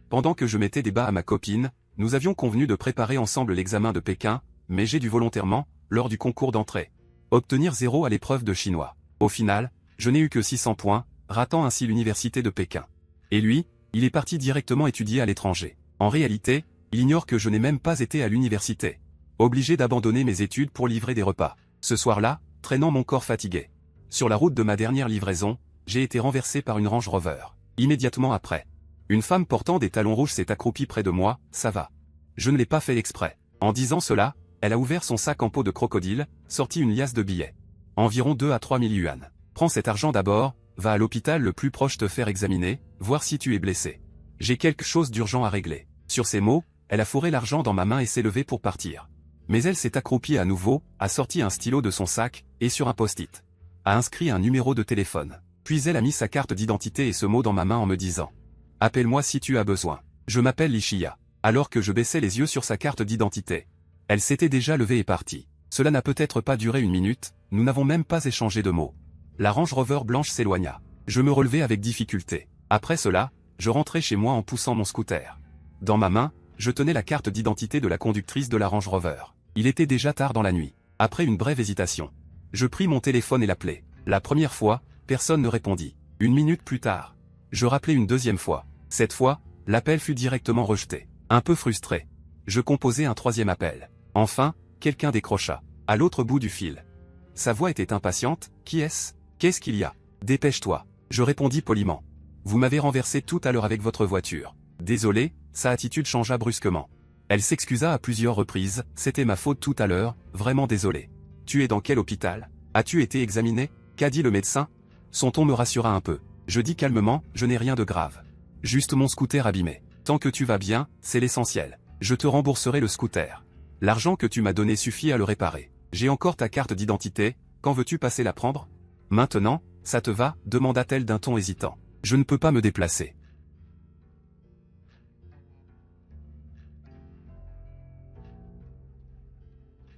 Pendant que je mettais des bas à ma copine, nous avions convenu de préparer ensemble l'examen de Pékin, mais j'ai dû volontairement, lors du concours d'entrée, obtenir 0 à l'épreuve de chinois. Au final, je n'ai eu que 600 points, ratant ainsi l'université de Pékin. Et lui, il est parti directement étudier à l'étranger. En réalité, il ignore que je n'ai même pas été à l'université. Obligé d'abandonner mes études pour livrer des repas. Ce soir-là, traînant mon corps fatigué. Sur la route de ma dernière livraison, j'ai été renversé par une Range Rover. Immédiatement après, une femme portant des talons rouges s'est accroupie près de moi, ça va. Je ne l'ai pas fait exprès. En disant cela, elle a ouvert son sac en peau de crocodile, sorti une liasse de billets. Environ 2 à 3 000 yuans. Prends cet argent d'abord, va à l'hôpital le plus proche te faire examiner, voir si tu es blessé. J'ai quelque chose d'urgent à régler. Sur ces mots, elle a fourré l'argent dans ma main et s'est levée pour partir. Mais elle s'est accroupie à nouveau, a sorti un stylo de son sac, et sur un post-it, a inscrit un numéro de téléphone. Puis elle a mis sa carte d'identité et ce mot dans ma main en me disant « Appelle-moi si tu as besoin. Je m'appelle Lishia ». Alors que je baissais les yeux sur sa carte d'identité, elle s'était déjà levée et partie. Cela n'a peut-être pas duré une minute, nous n'avons même pas échangé de mots. La Range Rover blanche s'éloigna. Je me relevai avec difficulté. Après cela, je rentrai chez moi en poussant mon scooter. Dans ma main, je tenais la carte d'identité de la conductrice de la Range Rover. Il était déjà tard dans la nuit. Après une brève hésitation, je pris mon téléphone et l'appelai. La première fois, personne ne répondit. Une minute plus tard, je rappelai une deuxième fois. Cette fois, l'appel fut directement rejeté. Un peu frustré, je composai un troisième appel. Enfin, quelqu'un décrocha. À l'autre bout du fil. Sa voix était impatiente. « Qui est-ce ? Qu'est-ce qu'il y a ? Dépêche-toi. » Je répondis poliment. « Vous m'avez renversé tout à l'heure avec votre voiture. » Désolé, sa attitude changea brusquement. Elle s'excusa à plusieurs reprises. « C'était ma faute tout à l'heure, vraiment désolé. »« Tu es dans quel hôpital ? As-tu été examiné ? Qu'a dit le médecin ?» Son ton me rassura un peu. Je dis calmement, « Je n'ai rien de grave. Juste mon scooter abîmé. Tant que tu vas bien, c'est l'essentiel. Je te rembourserai le scooter. L'argent que tu m'as donné suffit à le réparer. J'ai encore ta carte d'identité, quand veux-tu passer la prendre ? Maintenant, ça te va ? Demanda-t-elle d'un ton hésitant. Je ne peux pas me déplacer.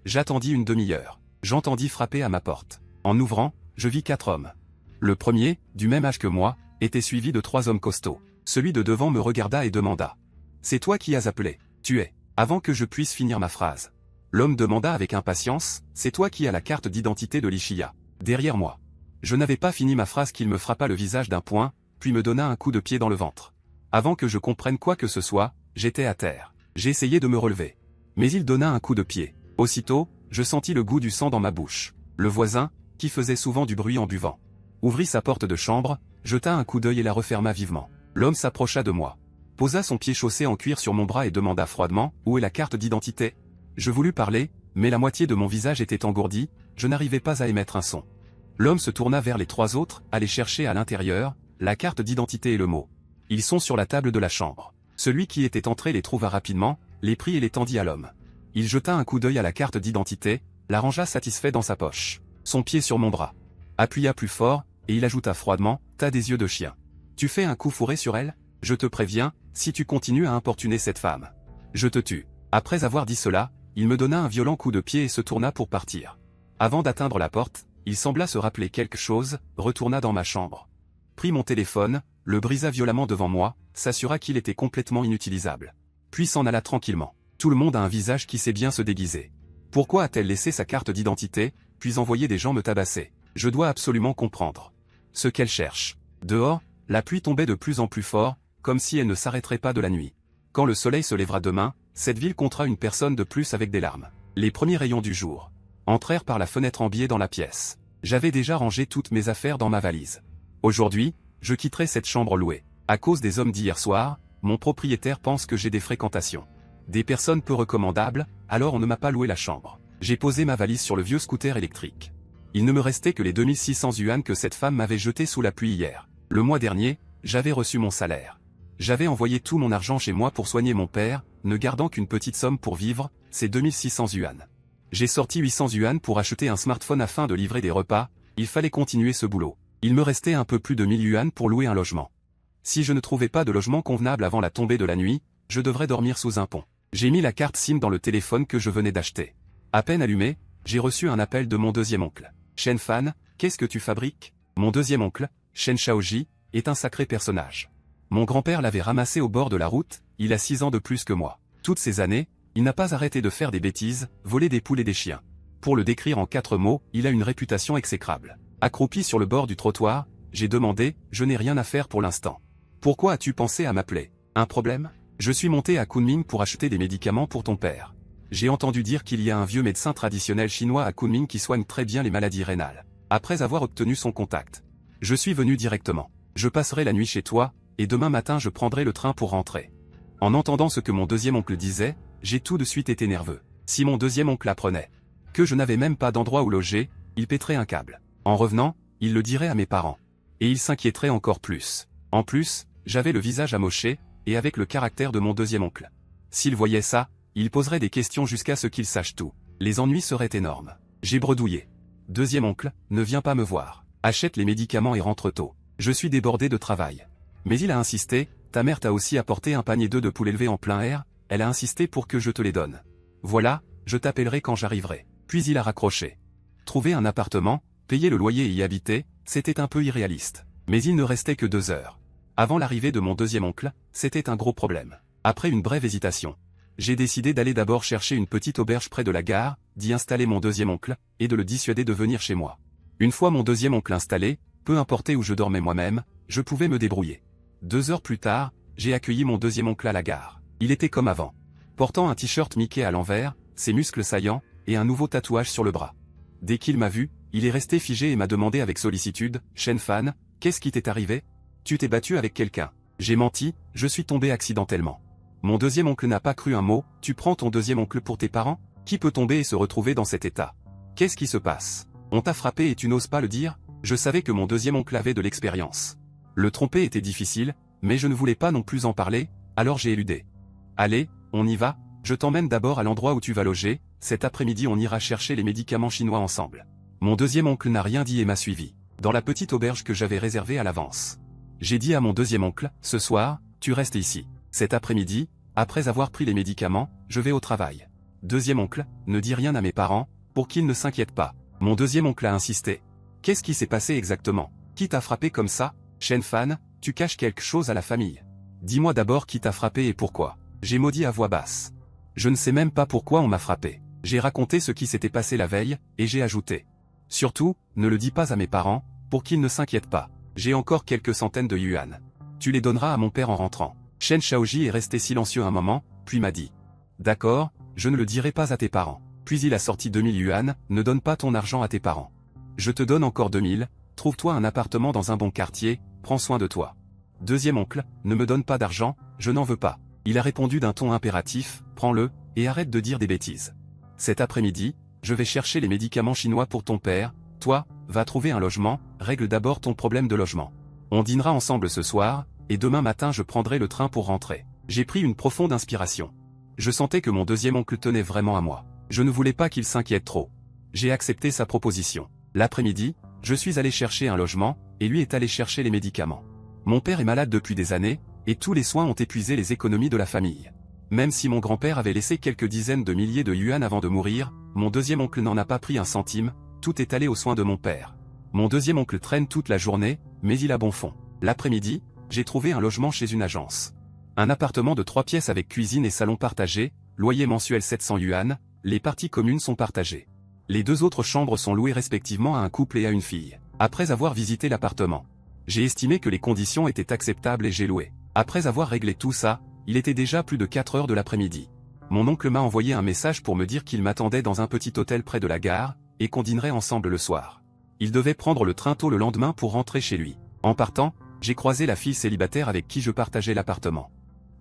J'attendis une demi-heure. J'entendis frapper à ma porte. En ouvrant, je vis 4 hommes. Le premier, du même âge que moi, était suivi de 3 hommes costauds. Celui de devant me regarda et demanda. « C'est toi qui as appelé ? Tu es » Avant que je puisse finir ma phrase, l'homme demanda avec impatience. « C'est toi qui as la carte d'identité de Lishia ? » Derrière moi. Je n'avais pas fini ma phrase qu'il me frappa le visage d'un poing, puis me donna un coup de pied dans le ventre. Avant que je comprenne quoi que ce soit, j'étais à terre. J'ai essayé de me relever. Mais il donna un coup de pied. Aussitôt, je sentis le goût du sang dans ma bouche. Le voisin, qui faisait souvent du bruit en buvant, ouvrit sa porte de chambre, jeta un coup d'œil et la referma vivement. L'homme s'approcha de moi, posa son pied chaussé en cuir sur mon bras et demanda froidement « Où est la carte d'identité ?» Je voulus parler, mais la moitié de mon visage était engourdi, je n'arrivais pas à émettre un son. L'homme se tourna vers les 3 autres, allait chercher à l'intérieur, la carte d'identité et le mot. Ils sont sur la table de la chambre. Celui qui était entré les trouva rapidement, les prit et les tendit à l'homme. Il jeta un coup d'œil à la carte d'identité, la rangea satisfait dans sa poche. Son pied sur mon bras. Appuya plus fort, et il ajouta froidement « T'as des yeux de chien. Tu fais un coup fourré sur elle ? Je te préviens, si tu continues à importuner cette femme, je te tue. » Après avoir dit cela, il me donna un violent coup de pied et se tourna pour partir. Avant d'atteindre la porte, il sembla se rappeler quelque chose, retourna dans ma chambre. Prit mon téléphone, le brisa violemment devant moi, s'assura qu'il était complètement inutilisable. Puis s'en alla tranquillement. Tout le monde a un visage qui sait bien se déguiser. Pourquoi a-t-elle laissé sa carte d'identité, puis envoyé des gens me tabasser ? Je dois absolument comprendre ce qu'elle cherche. Dehors, la pluie tombait de plus en plus fort, comme si elle ne s'arrêterait pas de la nuit. Quand le soleil se lèvera demain, cette ville comptera une personne de plus avec des larmes. Les premiers rayons du jour entrèrent par la fenêtre en biais dans la pièce. J'avais déjà rangé toutes mes affaires dans ma valise. Aujourd'hui, je quitterai cette chambre louée. À cause des hommes d'hier soir, mon propriétaire pense que j'ai des fréquentations. Des personnes peu recommandables, alors on ne m'a pas loué la chambre. J'ai posé ma valise sur le vieux scooter électrique. Il ne me restait que les 2600 yuan que cette femme m'avait jetés sous la pluie hier. Le mois dernier, j'avais reçu mon salaire. J'avais envoyé tout mon argent chez moi pour soigner mon père, ne gardant qu'une petite somme pour vivre, c'est 2600 yuan. J'ai sorti 800 yuan pour acheter un smartphone afin de livrer des repas, il fallait continuer ce boulot. Il me restait un peu plus de 1000 yuan pour louer un logement. Si je ne trouvais pas de logement convenable avant la tombée de la nuit, je devrais dormir sous un pont. J'ai mis la carte SIM dans le téléphone que je venais d'acheter. À peine allumé, j'ai reçu un appel de mon deuxième oncle. Shen Fan, qu'est-ce que tu fabriques ? Mon deuxième oncle, Shen Shaoji, est un sacré personnage. Mon grand-père l'avait ramassé au bord de la route, il a 6 ans de plus que moi. Toutes ces années, il n'a pas arrêté de faire des bêtises, voler des poules et des chiens. Pour le décrire en 4 mots, il a une réputation exécrable. Accroupi sur le bord du trottoir, j'ai demandé, je n'ai rien à faire pour l'instant. Pourquoi as-tu pensé à m'appeler? Un problème? Je suis monté à Kunming pour acheter des médicaments pour ton père. J'ai entendu dire qu'il y a un vieux médecin traditionnel chinois à Kunming qui soigne très bien les maladies rénales. Après avoir obtenu son contact, je suis venu directement. Je passerai la nuit chez toi, et demain matin je prendrai le train pour rentrer. En entendant ce que mon deuxième oncle disait, j'ai tout de suite été nerveux. Si mon deuxième oncle apprenait que je n'avais même pas d'endroit où loger, il pèterait un câble. En revenant, il le dirait à mes parents. Et il s'inquiéterait encore plus. En plus, j'avais le visage amoché, et avec le caractère de mon deuxième oncle. S'il voyait ça, il poserait des questions jusqu'à ce qu'il sache tout. Les ennuis seraient énormes. J'ai bredouillé. Deuxième oncle, ne viens pas me voir. Achète les médicaments et rentre tôt. Je suis débordé de travail. Mais il a insisté, ta mère t'a aussi apporté un panier d'œufs de poule élevé en plein air, elle a insisté pour que je te les donne. Voilà, je t'appellerai quand j'arriverai. Puis il a raccroché. Trouver un appartement, payer le loyer et y habiter, c'était un peu irréaliste. Mais il ne restait que 2 heures. Avant l'arrivée de mon deuxième oncle, c'était un gros problème. Après une brève hésitation, j'ai décidé d'aller d'abord chercher une petite auberge près de la gare, d'y installer mon deuxième oncle, et de le dissuader de venir chez moi. Une fois mon deuxième oncle installé, peu importe où je dormais moi-même, je pouvais me débrouiller. 2 heures plus tard, j'ai accueilli mon deuxième oncle à la gare. Il était comme avant. Portant un t-shirt Mickey à l'envers, ses muscles saillants, et un nouveau tatouage sur le bras. Dès qu'il m'a vu, il est resté figé et m'a demandé avec sollicitude, « Shen Fan, qu'est-ce qui t'est arrivé? Tu t'es battu avec quelqu'un ?» J'ai menti, je suis tombé accidentellement. Mon deuxième oncle n'a pas cru un mot, « Tu prends ton deuxième oncle pour tes parents? Qui peut tomber et se retrouver dans cet état? Qu'est-ce qui se passe? On t'a frappé et tu n'oses pas le dire ?» Je savais que mon deuxième oncle avait de l'expérience. Le tromper était difficile, mais je ne voulais pas non plus en parler, alors j'ai éludé. « Allez, on y va, je t'emmène d'abord à l'endroit où tu vas loger, cet après-midi on ira chercher les médicaments chinois ensemble. » Mon deuxième oncle n'a rien dit et m'a suivi, dans la petite auberge que j'avais réservée à l'avance. J'ai dit à mon deuxième oncle, « Ce soir, tu restes ici. Cet après-midi, après avoir pris les médicaments, je vais au travail. » Deuxième oncle, ne dis rien à mes parents, pour qu'ils ne s'inquiètent pas. Mon deuxième oncle a insisté. « Qu'est-ce qui s'est passé exactement? Qui t'a frappé comme ça? Shen Fan, tu caches quelque chose à la famille. Dis-moi d'abord qui t'a frappé et pourquoi. » J'ai maudit à voix basse. Je ne sais même pas pourquoi on m'a frappé. J'ai raconté ce qui s'était passé la veille, et j'ai ajouté. Surtout, ne le dis pas à mes parents, pour qu'ils ne s'inquiètent pas. J'ai encore quelques centaines de yuan. Tu les donneras à mon père en rentrant. Shen Shaoji est resté silencieux un moment, puis m'a dit. D'accord, je ne le dirai pas à tes parents. Puis il a sorti 2000 yuan, ne donne pas ton argent à tes parents. Je te donne encore 2000, trouve-toi un appartement dans un bon quartier, prends soin de toi. Deuxième oncle, ne me donne pas d'argent, je n'en veux pas. Il a répondu d'un ton impératif, prends-le, et arrête de dire des bêtises. Cet après-midi, je vais chercher les médicaments chinois pour ton père, toi, va trouver un logement, règle d'abord ton problème de logement. On dînera ensemble ce soir, et demain matin je prendrai le train pour rentrer. J'ai pris une profonde inspiration. Je sentais que mon deuxième oncle tenait vraiment à moi. Je ne voulais pas qu'il s'inquiète trop. J'ai accepté sa proposition. L'après-midi, je suis allé chercher un logement, et lui est allé chercher les médicaments. Mon père est malade depuis des années, et tous les soins ont épuisé les économies de la famille. Même si mon grand-père avait laissé quelques dizaines de milliers de yuan avant de mourir, mon deuxième oncle n'en a pas pris un centime, tout est allé aux soins de mon père. Mon deuxième oncle traîne toute la journée, mais il a bon fond. L'après-midi, j'ai trouvé un logement chez une agence. Un appartement de 3 pièces avec cuisine et salon partagé, loyer mensuel 700 yuan, les parties communes sont partagées. Les 2 autres chambres sont louées respectivement à un couple et à une fille. Après avoir visité l'appartement, j'ai estimé que les conditions étaient acceptables et j'ai loué. Après avoir réglé tout ça, il était déjà plus de 4 heures de l'après-midi. Mon oncle m'a envoyé un message pour me dire qu'il m'attendait dans un petit hôtel près de la gare, et qu'on dînerait ensemble le soir. Il devait prendre le train tôt le lendemain pour rentrer chez lui. En partant, j'ai croisé la fille célibataire avec qui je partageais l'appartement.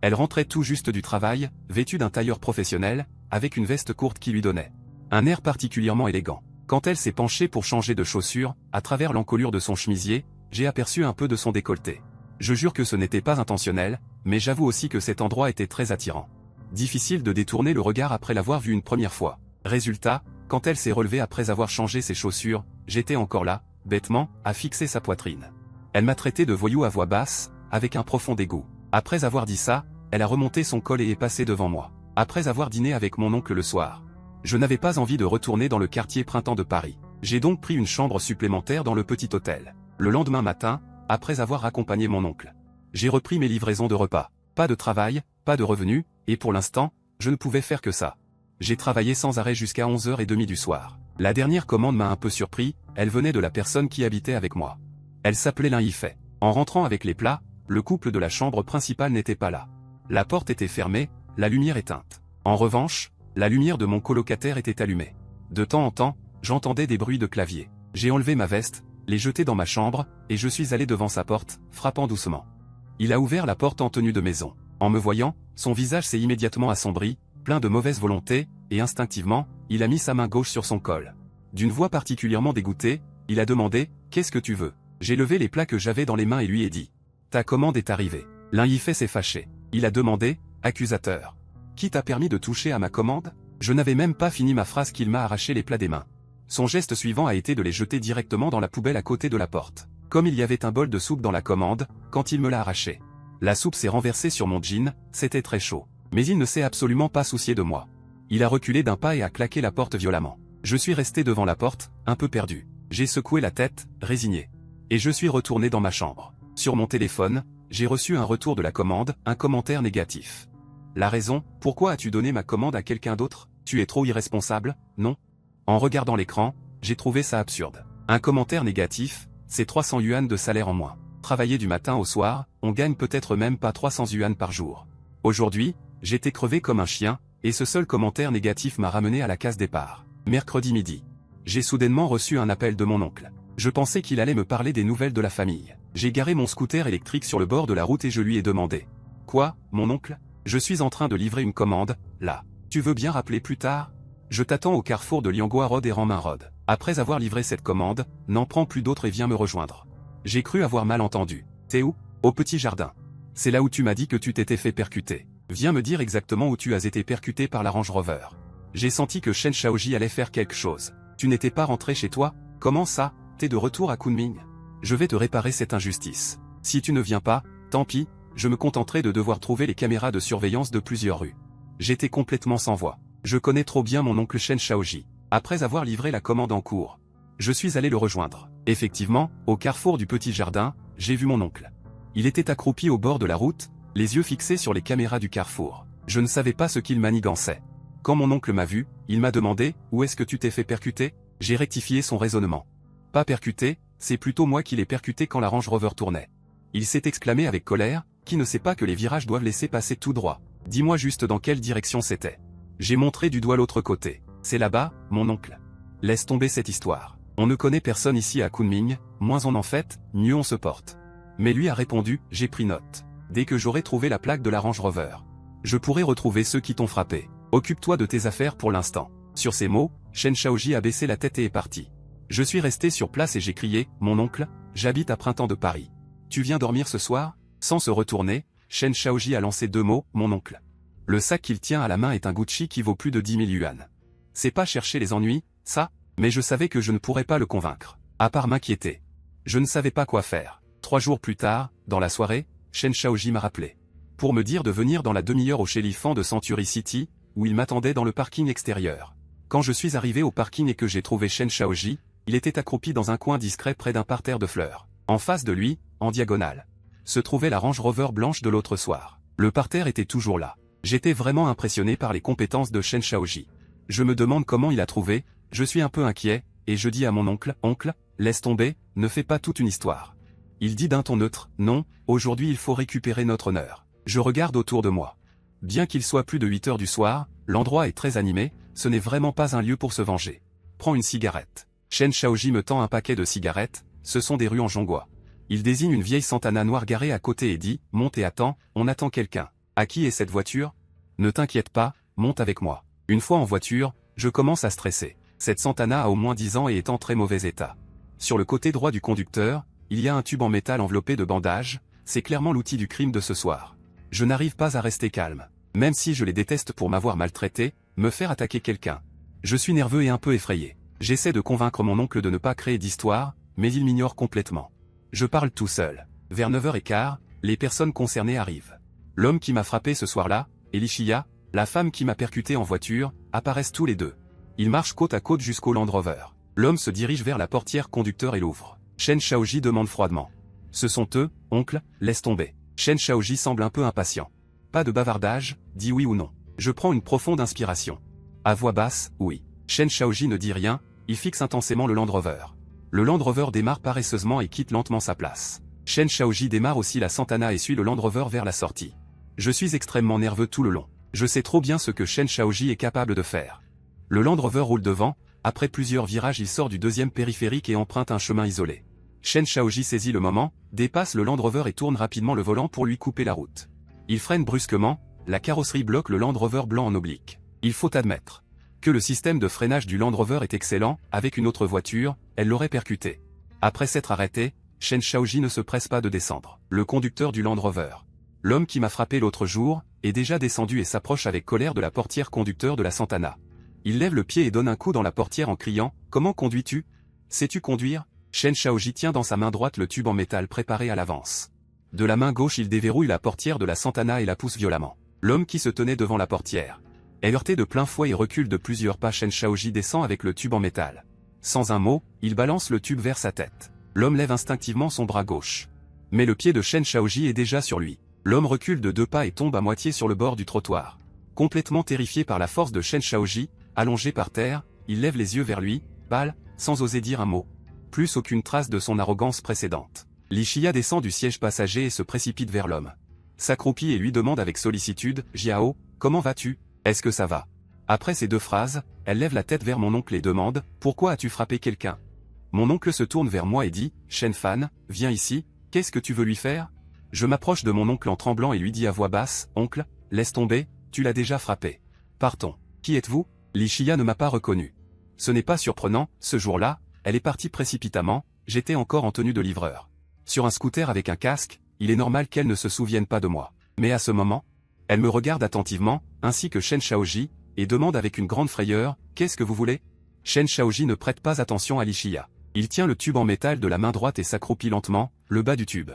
Elle rentrait tout juste du travail, vêtue d'un tailleur professionnel, avec une veste courte qui lui donnait un air particulièrement élégant. Quand elle s'est penchée pour changer de chaussures, à travers l'encolure de son chemisier, j'ai aperçu un peu de son décolleté. Je jure que ce n'était pas intentionnel, mais j'avoue aussi que cet endroit était très attirant. Difficile de détourner le regard après l'avoir vu une première fois. Résultat, quand elle s'est relevée après avoir changé ses chaussures, j'étais encore là, bêtement, à fixer sa poitrine. Elle m'a traité de voyou à voix basse, avec un profond dégoût. Après avoir dit ça, elle a remonté son col et est passée devant moi. Après avoir dîné avec mon oncle le soir, je n'avais pas envie de retourner dans le quartier Printemps de Paris. J'ai donc pris une chambre supplémentaire dans le petit hôtel. Le lendemain matin, après avoir accompagné mon oncle J'ai repris mes livraisons de repas. Pas de travail, pas de revenus, et pour l'instant, je ne pouvais faire que ça. J'ai travaillé sans arrêt jusqu'à 11h30 du soir. La dernière commande m'a un peu surpris, elle venait de la personne qui habitait avec moi. Elle s'appelait Linhifei. En rentrant avec les plats, le couple de la chambre principale n'était pas là. La porte était fermée, la lumière éteinte. En revanche, la lumière de mon colocataire était allumée. De temps en temps, j'entendais des bruits de clavier. J'ai enlevé ma veste, l'ai jetée dans ma chambre, et je suis allé devant sa porte, frappant doucement. Il a ouvert la porte en tenue de maison. En me voyant, son visage s'est immédiatement assombri, plein de mauvaise volonté, et instinctivement, il a mis sa main gauche sur son col. D'une voix particulièrement dégoûtée, il a demandé « Qu'est-ce que tu veux ?» J'ai levé les plats que j'avais dans les mains et lui ai dit « Ta commande est arrivée. » Linhifei s'est fâché. Il a demandé « Accusateur. Qui t'a permis de toucher à ma commande ?» Je n'avais même pas fini ma phrase qu'il m'a arraché les plats des mains. Son geste suivant a été de les jeter directement dans la poubelle à côté de la porte. Comme il y avait un bol de soupe dans la commande, quand il me l'a arraché. La soupe s'est renversée sur mon jean, c'était très chaud. Mais il ne s'est absolument pas soucié de moi. Il a reculé d'un pas et a claqué la porte violemment. Je suis resté devant la porte, un peu perdu. J'ai secoué la tête, résigné. Et je suis retourné dans ma chambre. Sur mon téléphone, j'ai reçu un retour de la commande, un commentaire négatif. La raison, pourquoi as-tu donné ma commande à quelqu'un d'autre? Tu es trop irresponsable, non? En regardant l'écran, j'ai trouvé ça absurde. Un commentaire négatif, c'est 300 yuan de salaire en moins. Travailler du matin au soir, on gagne peut-être même pas 300 yuan par jour. Aujourd'hui, j'étais crevé comme un chien, et ce seul commentaire négatif m'a ramené à la case départ. Mercredi midi. J'ai soudainement reçu un appel de mon oncle. Je pensais qu'il allait me parler des nouvelles de la famille. J'ai garé mon scooter électrique sur le bord de la route et je lui ai demandé. Quoi, mon oncle? Je suis en train de livrer une commande, là. Tu veux bien rappeler plus tard? Je t'attends au carrefour de Lianghua Road et Ranmin Road. Après avoir livré cette commande, n'en prends plus d'autres et viens me rejoindre. J'ai cru avoir mal entendu. T'es où? Au petit jardin. C'est là où tu m'as dit que tu t'étais fait percuter. Viens me dire exactement où tu as été percuté par la Range Rover. J'ai senti que Shen Shaoji allait faire quelque chose. Tu n'étais pas rentré chez toi? Comment ça? T'es de retour à Kunming? Je vais te réparer cette injustice. Si tu ne viens pas, tant pis, je me contenterai de devoir trouver les caméras de surveillance de plusieurs rues. J'étais complètement sans voix. Je connais trop bien mon oncle Shen Shaoji. Après avoir livré la commande en cours, je suis allé le rejoindre. Effectivement, au carrefour du petit jardin, j'ai vu mon oncle. Il était accroupi au bord de la route, les yeux fixés sur les caméras du carrefour. Je ne savais pas ce qu'il manigançait. Quand mon oncle m'a vu, il m'a demandé « Où est-ce que tu t'es fait percuter ?» J'ai rectifié son raisonnement. Pas percuté, c'est plutôt moi qui l'ai percuté quand la Range Rover tournait. Il s'est exclamé avec colère « Qui ne sait pas que les virages doivent laisser passer tout droit? Dis-moi juste dans quelle direction c'était. » J'ai montré du doigt l'autre côté. C'est là-bas, mon oncle. Laisse tomber cette histoire. On ne connaît personne ici à Kunming, moins on en fait, mieux on se porte. Mais lui a répondu, j'ai pris note. Dès que j'aurai trouvé la plaque de la Range Rover, je pourrai retrouver ceux qui t'ont frappé. Occupe-toi de tes affaires pour l'instant. Sur ces mots, Shen Shaoji a baissé la tête et est parti. Je suis resté sur place et j'ai crié, mon oncle, j'habite à Printemps de Paris. Tu viens dormir ce soir? Sans se retourner, Shen Shaoji a lancé 2 mots, mon oncle. Le sac qu'il tient à la main est un Gucci qui vaut plus de 10 000 yuan. C'est pas chercher les ennuis, ça? Mais je savais que je ne pourrais pas le convaincre. À part m'inquiéter. Je ne savais pas quoi faire. 3 jours plus tard, dans la soirée, Shen Shaoji m'a rappelé. Pour me dire de venir dans la demi-heure au Chéliphant de Century City, où il m'attendait dans le parking extérieur. Quand je suis arrivé au parking et que j'ai trouvé Shen Shaoji, il était accroupi dans un coin discret près d'un parterre de fleurs. En face de lui, en diagonale, se trouvait la Range Rover blanche de l'autre soir. Le parterre était toujours là. J'étais vraiment impressionné par les compétences de Shen Shaoji. Je me demande comment il a trouvé, je suis un peu inquiet, et je dis à mon oncle, oncle, laisse tomber, ne fais pas toute une histoire. Il dit d'un ton neutre, non, aujourd'hui il faut récupérer notre honneur. Je regarde autour de moi. Bien qu'il soit plus de 8 heures du soir, l'endroit est très animé, ce n'est vraiment pas un lieu pour se venger. Prends une cigarette. Shen Shaoji me tend un paquet de cigarettes, ce sont des rues en Zhonghua. Il désigne une vieille Santana noire garée à côté et dit, monte et attends, on attend quelqu'un. À qui est cette voiture? Ne t'inquiète pas, monte avec moi. Une fois en voiture, je commence à stresser. Cette Santana a au moins 10 ans et est en très mauvais état. Sur le côté droit du conducteur, il y a un tube en métal enveloppé de bandages, c'est clairement l'outil du crime de ce soir. Je n'arrive pas à rester calme. Même si je les déteste pour m'avoir maltraité, me faire attaquer quelqu'un. Je suis nerveux et un peu effrayé. J'essaie de convaincre mon oncle de ne pas créer d'histoire, mais il m'ignore complètement. Je parle tout seul. Vers 9h15, les personnes concernées arrivent. L'homme qui m'a frappé ce soir-là, et Lishiya, la femme qui m'a percuté en voiture, apparaissent tous les deux. Ils marchent côte à côte jusqu'au Land Rover. L'homme se dirige vers la portière conducteur et l'ouvre. Shen Shaoji demande froidement. Ce sont eux, oncle, laisse tomber. Shen Shaoji semble un peu impatient. Pas de bavardage, dis oui ou non. Je prends une profonde inspiration. À voix basse, oui. Shen Shaoji ne dit rien, il fixe intensément le Land Rover. Le Land Rover démarre paresseusement et quitte lentement sa place. Shen Shaoji démarre aussi la Santana et suit le Land Rover vers la sortie. Je suis extrêmement nerveux tout le long. Je sais trop bien ce que Shen Shaoji est capable de faire. Le Land Rover roule devant, après plusieurs virages il sort du deuxième périphérique et emprunte un chemin isolé. Shen Shaoji saisit le moment, dépasse le Land Rover et tourne rapidement le volant pour lui couper la route. Il freine brusquement, la carrosserie bloque le Land Rover blanc en oblique. Il faut admettre que le système de freinage du Land Rover est excellent, avec une autre voiture, elle l'aurait percuté. Après s'être arrêté, Shen Shaoji ne se presse pas de descendre. Le conducteur du Land Rover. L'homme qui m'a frappé l'autre jour, est déjà descendu et s'approche avec colère de la portière conducteur de la Santana. Il lève le pied et donne un coup dans la portière en criant « Comment conduis-tu? Sais-tu conduire ?» Shen Shaoji tient dans sa main droite le tube en métal préparé à l'avance. De la main gauche il déverrouille la portière de la Santana et la pousse violemment. L'homme qui se tenait devant la portière est heurté de plein fouet et recule de plusieurs pas. Shen Shaoji descend avec le tube en métal. Sans un mot, il balance le tube vers sa tête. L'homme lève instinctivement son bras gauche. Mais le pied de Shen Shaoji est déjà sur lui. L'homme recule de 2 pas et tombe à moitié sur le bord du trottoir. Complètement terrifié par la force de Shen Shaoji, allongé par terre, il lève les yeux vers lui, pâle, sans oser dire un mot. Plus aucune trace de son arrogance précédente. Li Shia descend du siège passager et se précipite vers l'homme. S'accroupit et lui demande avec sollicitude « Jiao, comment vas-tu? Est-ce que ça va ?» Après ces 2 phrases, elle lève la tête vers mon oncle et demande « Pourquoi as-tu frappé quelqu'un ?» Mon oncle se tourne vers moi et dit « Shen Fan, viens ici, qu'est-ce que tu veux lui faire ?» Je m'approche de mon oncle en tremblant et lui dis à voix basse « Oncle, laisse tomber, tu l'as déjà frappé. Partons. Qui êtes-vous » Li Shia ne m'a pas reconnu. Ce n'est pas surprenant, ce jour-là, elle est partie précipitamment, j'étais encore en tenue de livreur. Sur un scooter avec un casque, il est normal qu'elle ne se souvienne pas de moi. Mais à ce moment, elle me regarde attentivement, ainsi que Shen Shaoji, et demande avec une grande frayeur « Qu'est-ce que vous voulez ?» Shen Shaoji ne prête pas attention à Li Shia. Il tient le tube en métal de la main droite et s'accroupit lentement, le bas du tube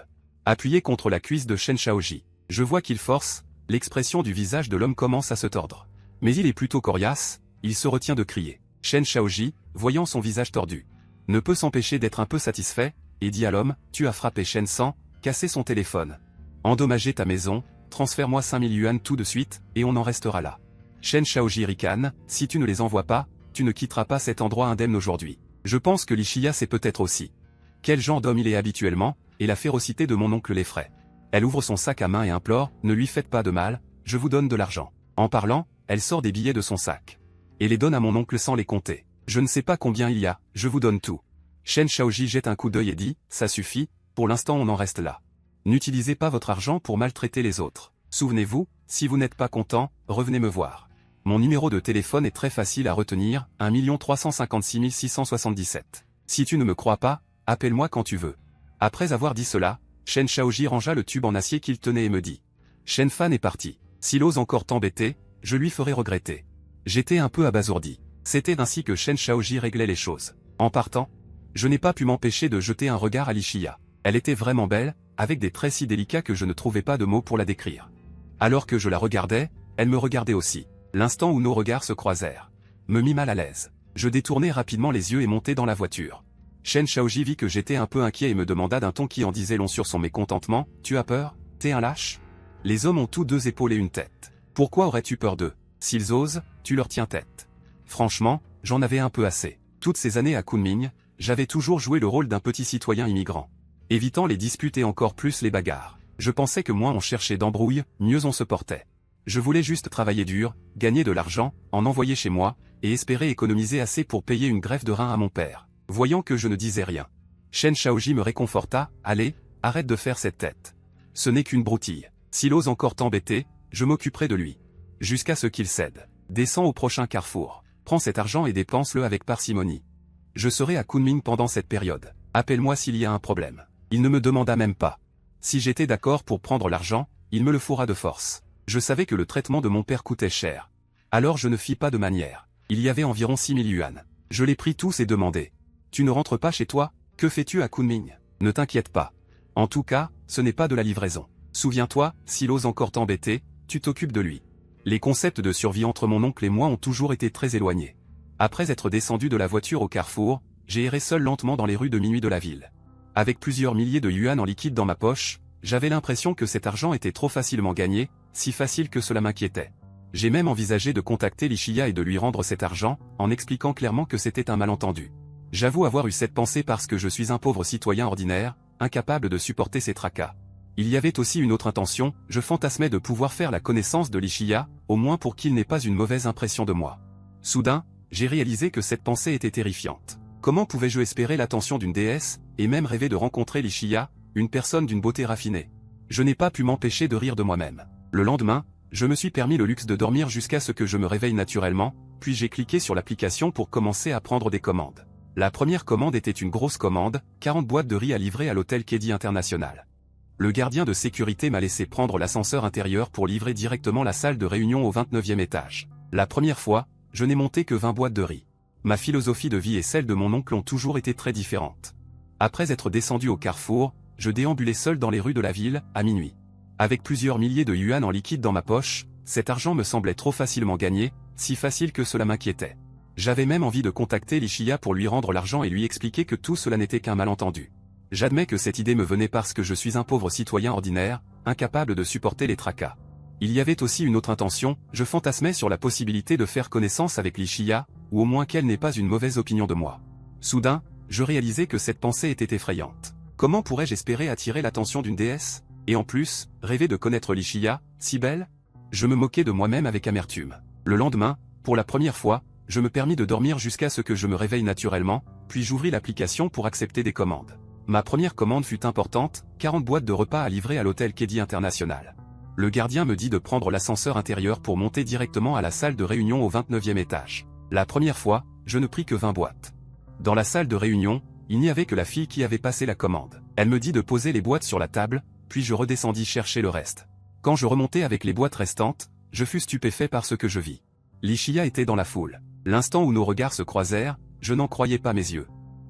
appuyé contre la cuisse de Shen Shaoji. Je vois qu'il force, l'expression du visage de l'homme commence à se tordre. Mais il est plutôt coriace, il se retient de crier. Shen Shaoji, voyant son visage tordu, ne peut s'empêcher d'être un peu satisfait, et dit à l'homme, « Tu as frappé Shen San, cassé son téléphone. Endommagé ta maison, transfère-moi 5000 yuan tout de suite, et on en restera là. » Shen Shaoji ricane, « Si tu ne les envoies pas, tu ne quitteras pas cet endroit indemne aujourd'hui. » Je pense que Li Shia sait peut-être aussi quel genre d'homme il est habituellement, et la férocité de mon oncle l'effraie. Elle ouvre son sac à main et implore, « Ne lui faites pas de mal, je vous donne de l'argent. » En parlant, elle sort des billets de son sac et les donne à mon oncle sans les compter. « Je ne sais pas combien il y a, je vous donne tout. » Shen Shaoji jette un coup d'œil et dit, « Ça suffit, pour l'instant on en reste là. N'utilisez pas votre argent pour maltraiter les autres. Souvenez-vous, si vous n'êtes pas content, revenez me voir. Mon numéro de téléphone est très facile à retenir, 1 356 677. Si tu ne me crois pas, appelle-moi quand tu veux. » Après avoir dit cela, Shen Shaoji rangea le tube en acier qu'il tenait et me dit. Shen Fan est parti. S'il ose encore t'embêter, je lui ferai regretter. J'étais un peu abasourdi. C'était ainsi que Shen Shaoji réglait les choses. En partant, je n'ai pas pu m'empêcher de jeter un regard à Li Shia. Elle était vraiment belle, avec des traits si délicats que je ne trouvais pas de mots pour la décrire. Alors que je la regardais, elle me regardait aussi. L'instant où nos regards se croisèrent me mit mal à l'aise. Je détournai rapidement les yeux et montai dans la voiture. Shen Shaoji vit que j'étais un peu inquiet et me demanda d'un ton qui en disait long sur son mécontentement, « Tu as peur? T'es un lâche ?» Les hommes ont tous 2 épaules et une tête. Pourquoi aurais-tu peur d'eux? S'ils osent, tu leur tiens tête. Franchement, j'en avais un peu assez. Toutes ces années à Kunming, j'avais toujours joué le rôle d'un petit citoyen immigrant, évitant les disputes et encore plus les bagarres. Je pensais que moins on cherchait d'embrouilles, mieux on se portait. Je voulais juste travailler dur, gagner de l'argent, en envoyer chez moi, et espérer économiser assez pour payer une greffe de rein à mon père. Voyant que je ne disais rien, Shen Shaoji me réconforta, « Allez, arrête de faire cette tête. Ce n'est qu'une broutille. S'il ose encore t'embêter, je m'occuperai de lui. Jusqu'à ce qu'il cède. Descends au prochain carrefour. Prends cet argent et dépense-le avec parcimonie. Je serai à Kunming pendant cette période. Appelle-moi s'il y a un problème. » Il ne me demanda même pas. Si j'étais d'accord pour prendre l'argent, il me le fourra de force. Je savais que le traitement de mon père coûtait cher. Alors je ne fis pas de manière. Il y avait environ 6000 yuan. Je les pris tous et demandai. « Tu ne rentres pas chez toi? Que fais-tu à Kunming? Ne t'inquiète pas. En tout cas, ce n'est pas de la livraison. Souviens-toi, s'il ose encore t'embêter, tu t'occupes de lui. » Les concepts de survie entre mon oncle et moi ont toujours été très éloignés. Après être descendu de la voiture au carrefour, j'ai erré seul lentement dans les rues de minuit de la ville. Avec plusieurs milliers de yuan en liquide dans ma poche, J'avais l'impression que cet argent était trop facilement gagné, si facile que cela m'inquiétait. J'ai même envisagé de contacter Lichia et de lui rendre cet argent, en expliquant clairement que c'était un malentendu. J'avoue avoir eu cette pensée parce que je suis un pauvre citoyen ordinaire, incapable de supporter ces tracas. Il y avait aussi une autre intention, je fantasmais de pouvoir faire la connaissance de Lichia, au moins pour qu'il n'ait pas une mauvaise impression de moi. Soudain, j'ai réalisé que cette pensée était terrifiante. Comment pouvais-je espérer l'attention d'une déesse, et même rêver de rencontrer Lichia, une personne d'une beauté raffinée? Je n'ai pas pu m'empêcher de rire de moi-même. Le lendemain, je me suis permis le luxe de dormir jusqu'à ce que je me réveille naturellement, puis j'ai cliqué sur l'application pour commencer à prendre des commandes. La première commande était une grosse commande, 40 boîtes de riz à livrer à l'hôtel Kedi International. Le gardien de sécurité m'a laissé prendre l'ascenseur intérieur pour livrer directement la salle de réunion au 29e étage. La première fois, je n'ai monté que 20 boîtes de riz. Ma philosophie de vie et celle de mon oncle ont toujours été très différentes. Après être descendu au carrefour, je déambulais seul dans les rues de la ville, à minuit. Avec plusieurs milliers de yuan en liquide dans ma poche, cet argent me semblait trop facilement gagné, si facile que cela m'inquiétait. J'avais même envie de contacter Lichia pour lui rendre l'argent et lui expliquer que tout cela n'était qu'un malentendu. J'admets que cette idée me venait parce que je suis un pauvre citoyen ordinaire, incapable de supporter les tracas. Il y avait aussi une autre intention, je fantasmais sur la possibilité de faire connaissance avec Lichia, ou au moins qu'elle n'ait pas une mauvaise opinion de moi. Soudain, je réalisais que cette pensée était effrayante. Comment pourrais-je espérer attirer l'attention d'une déesse? Et en plus, rêver de connaître Lichia, si belle? Je me moquais de moi-même avec amertume. Le lendemain, pour la première fois, je me permis de dormir jusqu'à ce que je me réveille naturellement, puis j'ouvris l'application pour accepter des commandes. Ma première commande fut importante, 40 boîtes de repas à livrer à l'hôtel Kedi International. Le gardien me dit de prendre l'ascenseur intérieur pour monter directement à la salle de réunion au 29e étage. La première fois, je ne pris que 20 boîtes. Dans la salle de réunion, il n'y avait que la fille qui avait passé la commande. Elle me dit de poser les boîtes sur la table, puis je redescendis chercher le reste. Quand je remontais avec les boîtes restantes, je fus stupéfait par ce que je vis. Lichia était dans la foule. L'instant où nos regards se croisèrent, je n'en croyais pas mes yeux.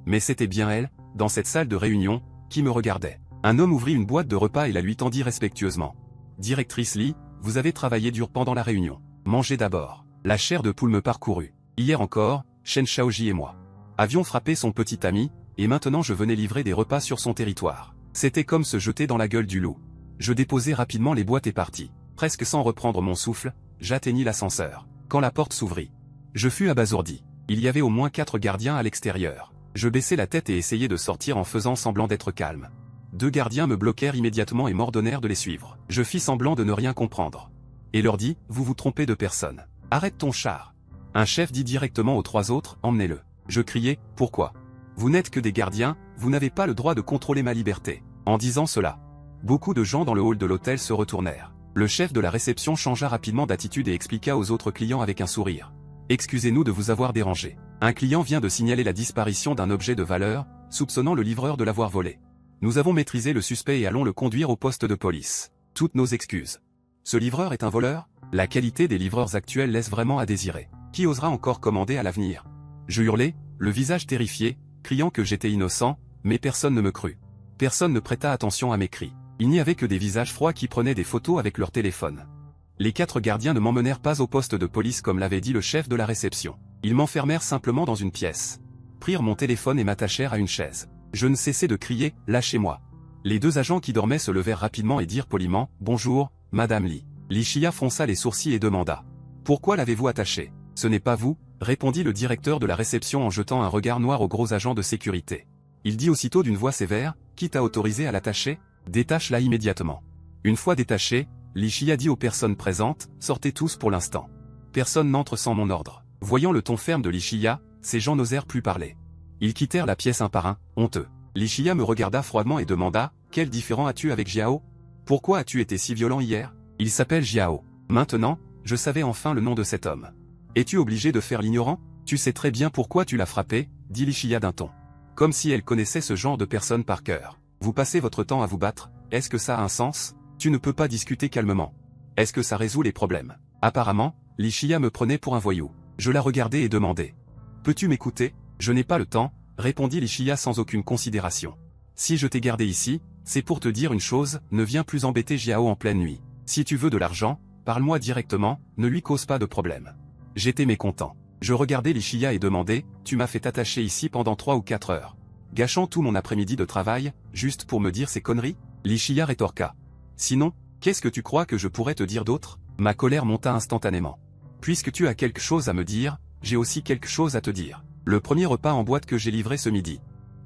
Mais c'était bien elle, dans cette salle de réunion, qui me regardait. Un homme ouvrit une boîte de repas et la lui tendit respectueusement. « Directrice Li, vous avez travaillé dur pendant la réunion. Mangez d'abord. » La chair de poule me parcourut. Hier encore, Shen Shaoji et moi avions frappé son petit ami, et maintenant je venais livrer des repas sur son territoire. C'était comme se jeter dans la gueule du loup. Je déposai rapidement les boîtes et partis. Presque sans reprendre mon souffle, j'atteignis l'ascenseur. Quand la porte s'ouvrit, je fus abasourdi. Il y avait au moins 4 gardiens à l'extérieur. Je baissai la tête et essayai de sortir en faisant semblant d'être calme. 2 gardiens me bloquèrent immédiatement et m'ordonnèrent de les suivre. Je fis semblant de ne rien comprendre. Et leur dis, vous vous trompez de personne. Arrête ton char. Un chef dit directement aux 3 autres, emmenez-le. Je criai, pourquoi? Vous n'êtes que des gardiens, vous n'avez pas le droit de contrôler ma liberté. En disant cela, beaucoup de gens dans le hall de l'hôtel se retournèrent. Le chef de la réception changea rapidement d'attitude et expliqua aux autres clients avec un sourire. Excusez-nous de vous avoir dérangé. Un client vient de signaler la disparition d'un objet de valeur, soupçonnant le livreur de l'avoir volé. Nous avons maîtrisé le suspect et allons le conduire au poste de police. Toutes nos excuses. Ce livreur est un voleur? La qualité des livreurs actuels laisse vraiment à désirer. Qui osera encore commander à l'avenir? Je hurlai, le visage terrifié, criant que j'étais innocent, mais personne ne me crut. Personne ne prêta attention à mes cris. Il n'y avait que des visages froids qui prenaient des photos avec leur téléphone. Les 4 gardiens ne m'emmenèrent pas au poste de police comme l'avait dit le chef de la réception. Ils m'enfermèrent simplement dans une pièce. Prirent mon téléphone et m'attachèrent à une chaise. Je ne cessais de crier, lâchez-moi. Les 2 agents qui dormaient se levèrent rapidement et dirent poliment, bonjour, Madame Li. Lichia fronça les sourcils et demanda. Pourquoi l'avez-vous attaché? Ce n'est pas vous, répondit le directeur de la réception en jetant un regard noir au gros agent de sécurité. Il dit aussitôt d'une voix sévère, qui t'a autorisé à l'attacher? Détache-la immédiatement. Une fois détaché, Lichia dit aux personnes présentes, sortez tous pour l'instant. Personne n'entre sans mon ordre. Voyant le ton ferme de Lichia, ces gens n'osèrent plus parler. Ils quittèrent la pièce un par un, honteux. Lichia me regarda froidement et demanda, quel différend as-tu avec Jiao? Pourquoi as-tu été si violent hier? Il s'appelle Jiao. Maintenant, je savais enfin le nom de cet homme. Es-tu obligé de faire l'ignorant? Tu sais très bien pourquoi tu l'as frappé, dit Lichia d'un ton. Comme si elle connaissait ce genre de personnes par cœur. Vous passez votre temps à vous battre, est-ce que ça a un sens? Tu ne peux pas discuter calmement. Est-ce que ça résout les problèmes? Apparemment, Lichia me prenait pour un voyou. Je la regardais et demandais. Peux-tu m'écouter? Je n'ai pas le temps, répondit Lichia sans aucune considération. Si je t'ai gardé ici, c'est pour te dire une chose, ne viens plus embêter Jiao en pleine nuit. Si tu veux de l'argent, parle-moi directement, ne lui cause pas de problème. J'étais mécontent. Je regardais Lichia et demandais, tu m'as fait attacher ici pendant 3 ou 4 heures. Gâchant tout mon après-midi de travail, juste pour me dire ces conneries? Lichia rétorqua. Sinon, qu'est-ce que tu crois que je pourrais te dire d'autre? Ma colère monta instantanément. Puisque tu as quelque chose à me dire, j'ai aussi quelque chose à te dire. Le premier repas en boîte que j'ai livré ce midi.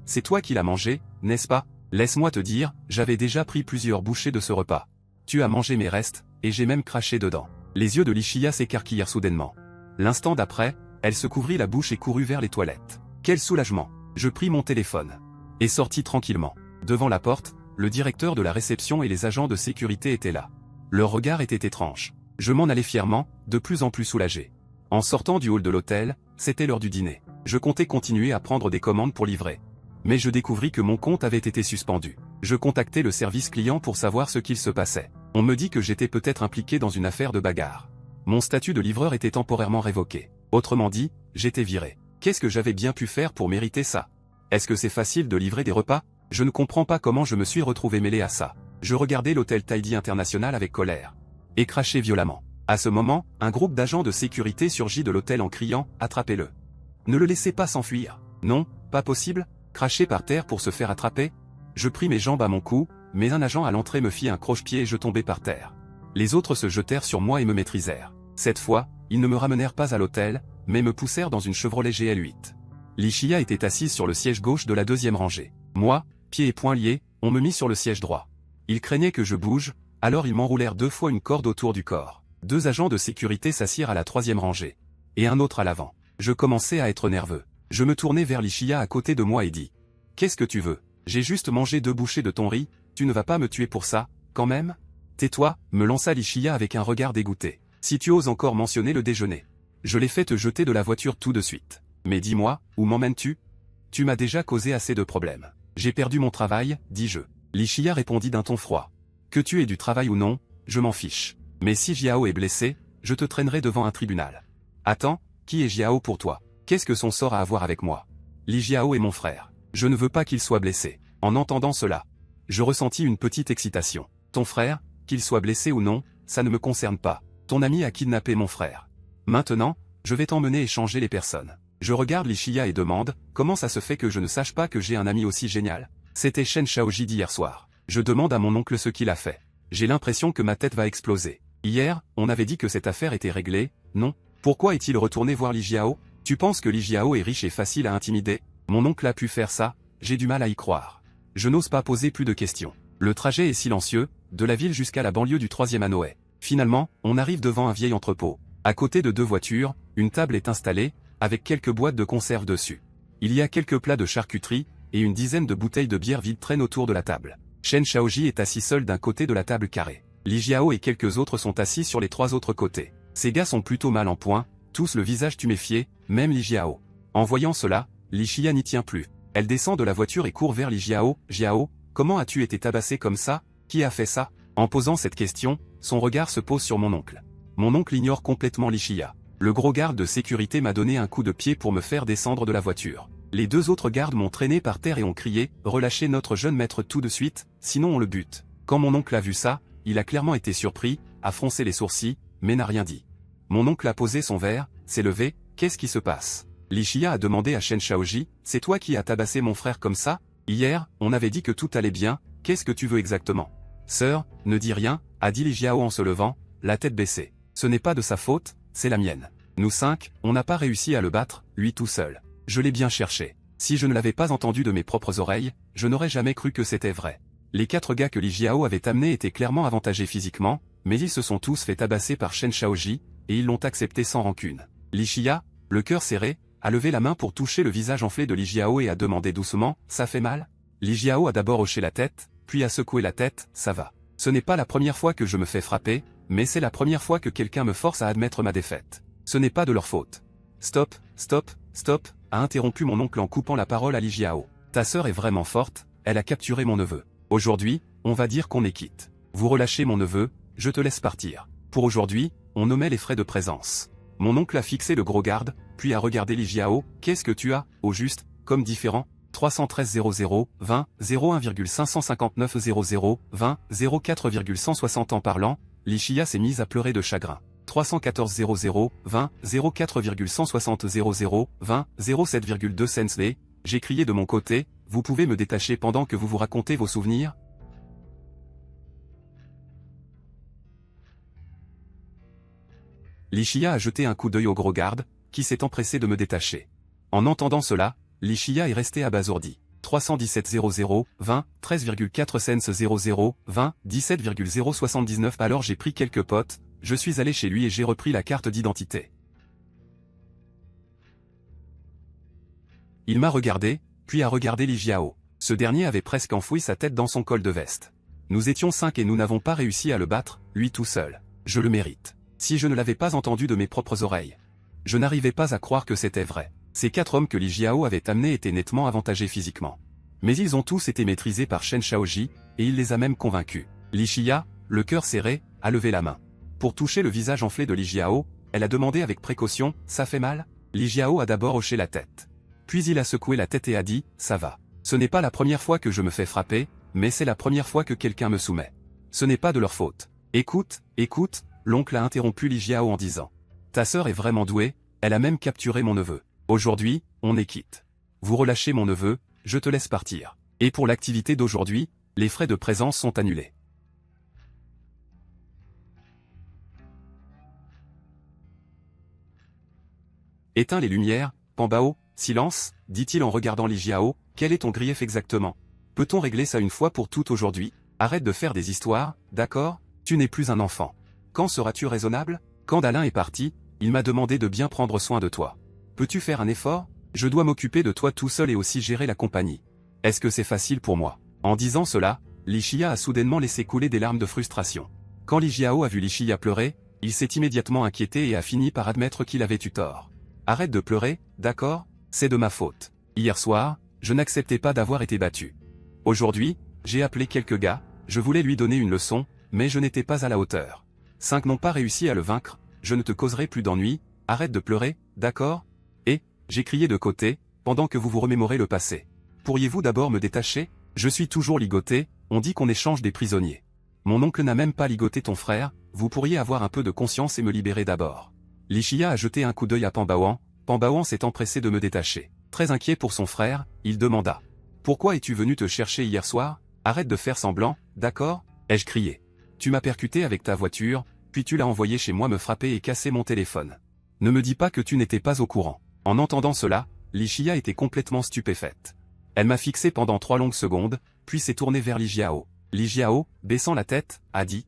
C'est toi qui l'as mangé, n'est-ce pas? Laisse-moi te dire, j'avais déjà pris plusieurs bouchées de ce repas. Tu as mangé mes restes, et j'ai même craché dedans. Les yeux de Lichia s'écarquillèrent soudainement. L'instant d'après, elle se couvrit la bouche et courut vers les toilettes. Quel soulagement! Je pris mon téléphone. Et sortis tranquillement. Devant la porte, le directeur de la réception et les agents de sécurité étaient là. Leur regard était étrange. Je m'en allais fièrement, de plus en plus soulagé. En sortant du hall de l'hôtel, c'était l'heure du dîner. Je comptais continuer à prendre des commandes pour livrer. Mais je découvris que mon compte avait été suspendu. Je contactai le service client pour savoir ce qu'il se passait. On me dit que j'étais peut-être impliqué dans une affaire de bagarre. Mon statut de livreur était temporairement révoqué. Autrement dit, j'étais viré. Qu'est-ce que j'avais bien pu faire pour mériter ça? Est-ce que c'est facile de livrer des repas? Je ne comprends pas comment je me suis retrouvé mêlé à ça. Je regardais l'hôtel Tidy International avec colère. Et crachais violemment. À ce moment, un groupe d'agents de sécurité surgit de l'hôtel en criant « Attrapez-le ». Ne le laissez pas s'enfuir. Non, pas possible. Cracher par terre pour se faire attraper? Je pris mes jambes à mon cou, mais un agent à l'entrée me fit un croche-pied et je tombai par terre. Les autres se jetèrent sur moi et me maîtrisèrent. Cette fois, ils ne me ramenèrent pas à l'hôtel, mais me poussèrent dans une Chevrolet GL8. Lichia était assise sur le siège gauche de la deuxième rangée. Moi, pieds et poings liés, on me mit sur le siège droit. Ils craignaient que je bouge, alors ils m'enroulèrent 2 fois une corde autour du corps. 2 agents de sécurité s'assirent à la 3e rangée. Et un autre à l'avant. Je commençais à être nerveux. Je me tournai vers Lichia à côté de moi et dis « Qu'est-ce que tu veux? J'ai juste mangé 2 bouchées de ton riz, tu ne vas pas me tuer pour ça, quand même? » « Tais-toi, me lança Lichia avec un regard dégoûté. Si tu oses encore mentionner le déjeuner, je l'ai fait te jeter de la voiture tout de suite. Mais dis-moi, où m'emmènes-tu? Tu m'as déjà causé assez de problèmes. J'ai perdu mon travail, dis-je. Lichia répondit d'un ton froid. Que tu aies du travail ou non, je m'en fiche. Mais si Jiao est blessé, je te traînerai devant un tribunal. Attends, qui est Jiao pour toi? Qu'est-ce que son sort a à voir avec moi? Li Jiao est mon frère. Je ne veux pas qu'il soit blessé. En entendant cela, je ressentis une petite excitation. Ton frère, qu'il soit blessé ou non, ça ne me concerne pas. Ton ami a kidnappé mon frère. Maintenant, je vais t'emmener échanger les personnes. Je regarde Lichia et demande, comment ça se fait que je ne sache pas que j'ai un ami aussi génial? C'était Shen Shaoji d'hier soir. Je demande à mon oncle ce qu'il a fait. J'ai l'impression que ma tête va exploser. Hier, on avait dit que cette affaire était réglée, non? Pourquoi est-il retourné voir Li Jiao? Tu penses que Li Jiao est riche et facile à intimider? Mon oncle a pu faire ça, j'ai du mal à y croire. Je n'ose pas poser plus de questions. Le trajet est silencieux, de la ville jusqu'à la banlieue du 3e Hanoï. Finalement, on arrive devant un vieil entrepôt. À côté de 2 voitures, une table est installée, avec quelques boîtes de conserve dessus. Il y a quelques plats de charcuterie, et une dizaine de bouteilles de bière vide traînent autour de la table. Shen Shaoji est assis seul d'un côté de la table carrée. Li Jiao et quelques autres sont assis sur les 3 autres côtés. Ces gars sont plutôt mal en point, tous le visage tuméfié, même Li Jiao. En voyant cela, Lichia n'y tient plus. Elle descend de la voiture et court vers Li Jiao. Jiao, comment as-tu été tabassé comme ça? Qui a fait ça? En posant cette question, son regard se pose sur mon oncle. Mon oncle ignore complètement Lichia. Le gros garde de sécurité m'a donné un coup de pied pour me faire descendre de la voiture. Les 2 autres gardes m'ont traîné par terre et ont crié « Relâchez notre jeune maître tout de suite, sinon on le bute ». Quand mon oncle a vu ça, il a clairement été surpris, a froncé les sourcils, mais n'a rien dit. Mon oncle a posé son verre, s'est levé, qu'est-ce qui se passe? Lichia a demandé à Shen Shaoji, c'est toi qui as tabassé mon frère comme ça? Hier, on avait dit que tout allait bien, qu'est-ce que tu veux exactement? Sœur, ne dis rien, a dit Li Jiao en se levant, la tête baissée. Ce n'est pas de sa faute, c'est la mienne. Nous 5, on n'a pas réussi à le battre, lui tout seul. Je l'ai bien cherché. Si je ne l'avais pas entendu de mes propres oreilles, je n'aurais jamais cru que c'était vrai. Les 4 gars que Li Jiao avait amenés étaient clairement avantagés physiquement, mais ils se sont tous fait tabasser par Shen Shaoji, et ils l'ont accepté sans rancune. Lichia, le cœur serré, a levé la main pour toucher le visage enflé de Li Jiao et a demandé doucement, ça fait mal? Li Jiao a d'abord hoché la tête, puis a secoué la tête, ça va. Ce n'est pas la première fois que je me fais frapper, mais c'est la première fois que quelqu'un me force à admettre ma défaite. Ce n'est pas de leur faute. Stop, stop, stop, a interrompu mon oncle en coupant la parole à Li Jiao. Ta sœur est vraiment forte, elle a capturé mon neveu. Aujourd'hui, on va dire qu'on est quitte. Vous relâchez mon neveu, je te laisse partir. Pour aujourd'hui, on omet les frais de présence. Mon oncle a fixé le gros garde, puis a regardé Li Jiao, qu'est-ce que tu as, au juste, comme différent? 313 00 20 01,559 00 20 04,160 en parlant, Lichia s'est mise à pleurer de chagrin. 314 00 20 04,160 00 20 07,2 Sensley, j'ai crié de mon côté, vous pouvez me détacher pendant que vous vous racontez vos souvenirs? Li Shia a jeté un coup d'œil au gros garde, qui s'est empressé de me détacher. En entendant cela, Li Shia est resté abasourdi. 317 00 20 13,4 cents 00 20 17,079. Alors j'ai pris quelques potes, je suis allé chez lui et j'ai repris la carte d'identité. Il m'a regardé, puis a regardé Li Jiao. Ce dernier avait presque enfoui sa tête dans son col de veste. Nous étions 5 et nous n'avons pas réussi à le battre, lui tout seul. Je le mérite. Si je ne l'avais pas entendu de mes propres oreilles. Je n'arrivais pas à croire que c'était vrai. Ces 4 hommes que Li Jiao avait amenés étaient nettement avantagés physiquement. Mais ils ont tous été maîtrisés par Shen Shaoji, et il les a même convaincus. Li Shia, le cœur serré, a levé la main. Pour toucher le visage enflé de Li Jiao, elle a demandé avec précaution, « Ça fait mal ?» Li Jiao a d'abord hoché la tête. Puis il a secoué la tête et a dit, « Ça va. Ce n'est pas la première fois que je me fais frapper, mais c'est la première fois que quelqu'un me soumet. Ce n'est pas de leur faute. Écoute, écoute, » l'oncle a interrompu Li Jiao en disant. « Ta sœur est vraiment douée, elle a même capturé mon neveu. Aujourd'hui, on est quitte. Vous relâchez mon neveu, je te laisse partir. Et pour l'activité d'aujourd'hui, les frais de présence sont annulés. » Éteins les lumières, Pambao, silence, dit-il en regardant Li Jiao, quel est ton grief exactement? Peut-on régler ça une fois pour toutes aujourd'hui? Arrête de faire des histoires, d'accord? Tu n'es plus un enfant. Quand seras-tu raisonnable? Quand Dalin est parti, il m'a demandé de bien prendre soin de toi. Peux-tu faire un effort? Je dois m'occuper de toi tout seul et aussi gérer la compagnie. Est-ce que c'est facile pour moi? En disant cela, Li Shia a soudainement laissé couler des larmes de frustration. Quand Li Jiao a vu Li Shia pleurer, il s'est immédiatement inquiété et a fini par admettre qu'il avait eu tort. Arrête de pleurer, d'accord? C'est de ma faute. Hier soir, je n'acceptais pas d'avoir été battu. Aujourd'hui, j'ai appelé quelques gars, je voulais lui donner une leçon, mais je n'étais pas à la hauteur. 5 n'ont pas réussi à le vaincre, je ne te causerai plus d'ennui, arrête de pleurer, d'accord? Et, j'ai crié de côté, pendant que vous vous remémorez le passé. Pourriez-vous d'abord me détacher? Je suis toujours ligoté, on dit qu'on échange des prisonniers. Mon oncle n'a même pas ligoté ton frère, vous pourriez avoir un peu de conscience et me libérer d'abord. Li Shia a jeté un coup d'œil à Pambaoan, Pambaoan s'est empressé de me détacher. Très inquiet pour son frère, il demanda. Pourquoi es-tu venu te chercher hier soir? Arrête de faire semblant, d'accord? Ai-je crié. Tu m'as percuté avec ta voiture, puis tu l'as envoyé chez moi me frapper et casser mon téléphone. Ne me dis pas que tu n'étais pas au courant. En entendant cela, Li Shia était complètement stupéfaite. Elle m'a fixé pendant 3 longues secondes, puis s'est tournée vers Li Jiao. Li Jiao, baissant la tête, a dit.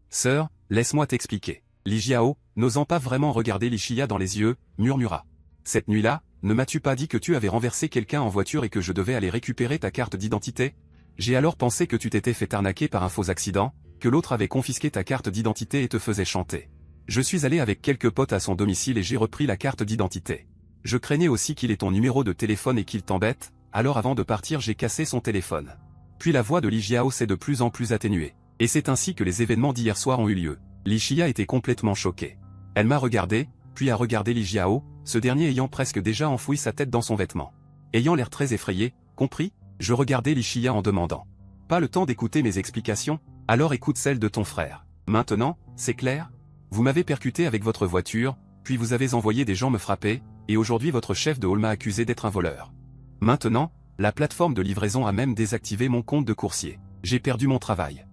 Sœur, laisse-moi t'expliquer. Li Jiao, n'osant pas vraiment regarder Li Shia dans les yeux, murmura. Cette nuit-là, ne m'as-tu pas dit que tu avais renversé quelqu'un en voiture et que je devais aller récupérer ta carte d'identité? J'ai alors pensé que tu t'étais fait arnaquer par un faux accident, que l'autre avait confisqué ta carte d'identité et te faisait chanter. Je suis allé avec quelques potes à son domicile et j'ai repris la carte d'identité. Je craignais aussi qu'il ait ton numéro de téléphone et qu'il t'embête, alors avant de partir j'ai cassé son téléphone. Puis la voix de Li Jiao s'est de plus en plus atténuée. Et c'est ainsi que les événements d'hier soir ont eu lieu. Li Shia était complètement choquée. Elle m'a regardé, puis a regardé Li Jiao, ce dernier ayant presque déjà enfoui sa tête dans son vêtement. Ayant l'air très effrayé, compris? Je regardais Li Shia en demandant. Pas le temps d'écouter mes explications? Alors écoute celle de ton frère. Maintenant, c'est clair? Vous m'avez percuté avec votre voiture, puis vous avez envoyé des gens me frapper, et aujourd'hui votre chef de hall m'a accusé d'être un voleur. Maintenant, la plateforme de livraison a même désactivé mon compte de coursier. J'ai perdu mon travail.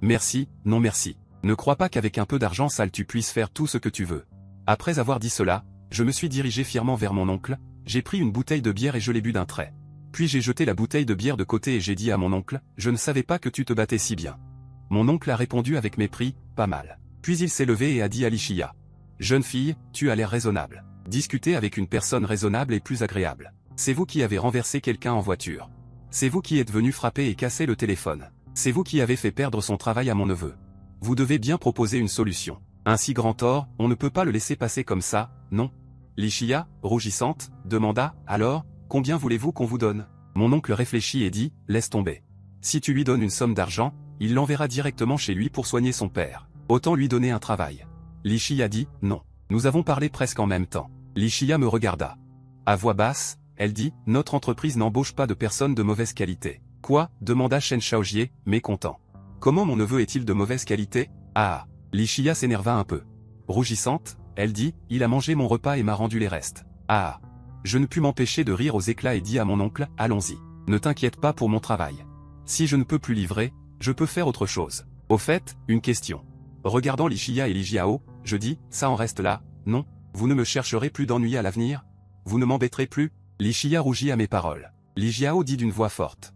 Merci, non merci. Ne crois pas qu'avec un peu d'argent sale tu puisses faire tout ce que tu veux. Après avoir dit cela, je me suis dirigé fièrement vers mon oncle, j'ai pris une bouteille de bière et je l'ai bu d'un trait. Puis j'ai jeté la bouteille de bière de côté et j'ai dit à mon oncle, je ne savais pas que tu te battais si bien. Mon oncle a répondu avec mépris, pas mal. Puis il s'est levé et a dit à Li Shia. Jeune fille, tu as l'air raisonnable. Discuter avec une personne raisonnable est plus agréable. C'est vous qui avez renversé quelqu'un en voiture. C'est vous qui êtes venu frapper et casser le téléphone. C'est vous qui avez fait perdre son travail à mon neveu. Vous devez bien proposer une solution. Un si grand tort, on ne peut pas le laisser passer comme ça, non? Li Shia, rougissante, demanda, alors, combien voulez-vous qu'on vous donne? Mon oncle réfléchit et dit, laisse tomber. Si tu lui donnes une somme d'argent, il l'enverra directement chez lui pour soigner son père. Autant lui donner un travail. Li Shia dit, non. Nous avons parlé presque en même temps. Li Shia me regarda. À voix basse, elle dit, notre entreprise n'embauche pas de personnes de mauvaise qualité. Quoi? Demanda Shen Shaojie, mécontent. Comment mon neveu est-il de mauvaise qualité? Ah! Li Shia s'énerva un peu. Rougissante, elle dit, il a mangé mon repas et m'a rendu les restes. Ah! Je ne pus m'empêcher de rire aux éclats et dis à mon oncle, allons-y. Ne t'inquiète pas pour mon travail. Si je ne peux plus livrer, je peux faire autre chose. Au fait, une question. Regardant Lichia et Li Jiao, je dis, ça en reste là, non? Vous ne me chercherez plus d'ennui à l'avenir? Vous ne m'embêterez plus? Lichia rougit à mes paroles. Li Jiao dit d'une voix forte.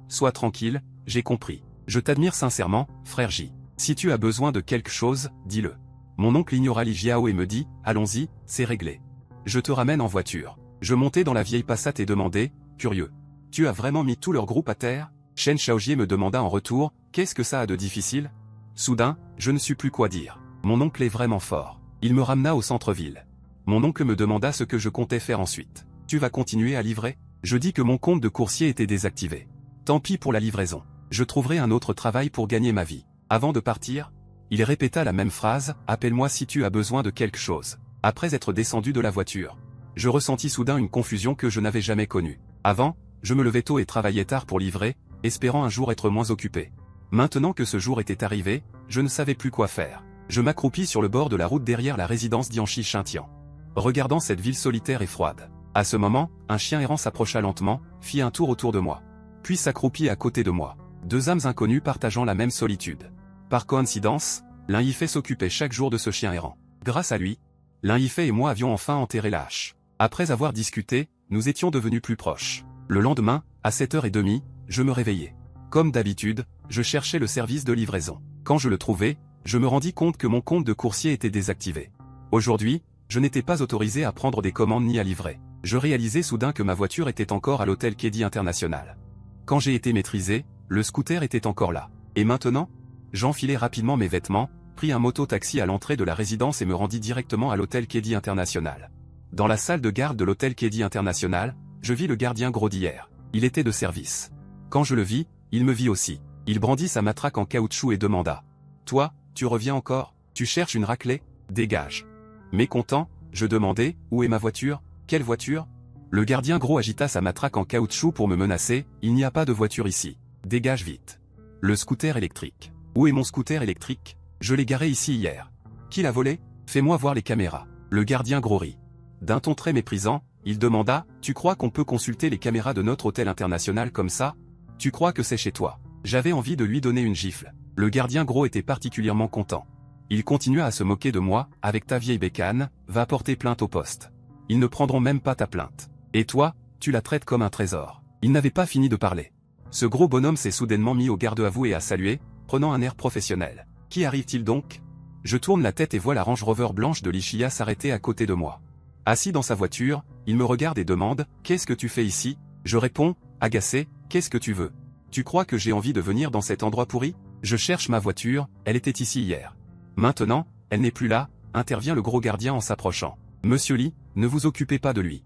Sois tranquille, j'ai compris. Je t'admire sincèrement, frère J. Si tu as besoin de quelque chose, dis-le. Mon oncle ignora Li Jiao et me dit, allons-y, c'est réglé. Je te ramène en voiture. Je montai dans la vieille Passat et demandai, curieux. Tu as vraiment mis tout leur groupe à terre? Chen Shaojie me demanda en retour, qu'est-ce que ça a de difficile? Soudain, je ne sus plus quoi dire. Mon oncle est vraiment fort. Il me ramena au centre-ville. Mon oncle me demanda ce que je comptais faire ensuite. Tu vas continuer à livrer? Je dis que mon compte de coursier était désactivé. Tant pis pour la livraison. Je trouverai un autre travail pour gagner ma vie. Avant de partir, il répéta la même phrase, appelle-moi si tu as besoin de quelque chose. Après être descendu de la voiture, je ressentis soudain une confusion que je n'avais jamais connue. Avant, je me levais tôt et travaillais tard pour livrer, espérant un jour être moins occupé. Maintenant que ce jour était arrivé, je ne savais plus quoi faire. Je m'accroupis sur le bord de la route derrière la résidence d'Yanchi Shintian, regardant cette ville solitaire et froide. À ce moment, un chien errant s'approcha lentement, fit un tour autour de moi, puis s'accroupit à côté de moi. Deux âmes inconnues partageant la même solitude. Par coïncidence, l'un y fait s'occuper chaque jour de ce chien errant. Grâce à lui, l'un y fait et moi avions enfin enterré la hache. Après avoir discuté, nous étions devenus plus proches. Le lendemain, à 7h30, je me réveillai. Comme d'habitude, je cherchais le service de livraison. Quand je le trouvai, je me rendis compte que mon compte de coursier était désactivé. Aujourd'hui, je n'étais pas autorisé à prendre des commandes ni à livrer. Je réalisai soudain que ma voiture était encore à l'hôtel Kedi International. Quand j'ai été maîtrisé, le scooter était encore là. Et maintenant? J'enfilai rapidement mes vêtements, pris un moto-taxi à l'entrée de la résidence et me rendis directement à l'hôtel Kedi International. Dans la salle de garde de l'hôtel Kedi International, je vis le gardien gros d'hier. Il était de service. Quand je le vis, il me vit aussi. Il brandit sa matraque en caoutchouc et demanda. Toi, tu reviens encore? Tu cherches une raclée? Dégage. Mécontent, je demandai, où est ma voiture? Quelle voiture? Le gardien gros agita sa matraque en caoutchouc pour me menacer, il n'y a pas de voiture ici. Dégage vite. Le scooter électrique. Où est mon scooter électrique? Je l'ai garé ici hier. Qui l'a volé? Fais-moi voir les caméras. Le gardien gros rit. D'un ton très méprisant, il demanda, tu crois qu'on peut consulter les caméras de notre hôtel international comme ça? Tu crois que c'est chez toi? J'avais envie de lui donner une gifle. Le gardien gros était particulièrement content. Il continua à se moquer de moi, avec ta vieille bécane, va porter plainte au poste. Ils ne prendront même pas ta plainte. Et toi, tu la traites comme un trésor. Il n'avait pas fini de parler. Ce gros bonhomme s'est soudainement mis au garde-à-vous et a salué, prenant un air professionnel. Qui arrive-t-il donc? Je tourne la tête et vois la Range Rover blanche de Lichia s'arrêter à côté de moi. Assis dans sa voiture, il me regarde et demande, qu'est-ce que tu fais ici? Je réponds, agacé, qu'est-ce que tu veux? Tu crois que j'ai envie de venir dans cet endroit pourri? Je cherche ma voiture, elle était ici hier. Maintenant, elle n'est plus là, intervient le gros gardien en s'approchant. Monsieur Lee, ne vous occupez pas de lui.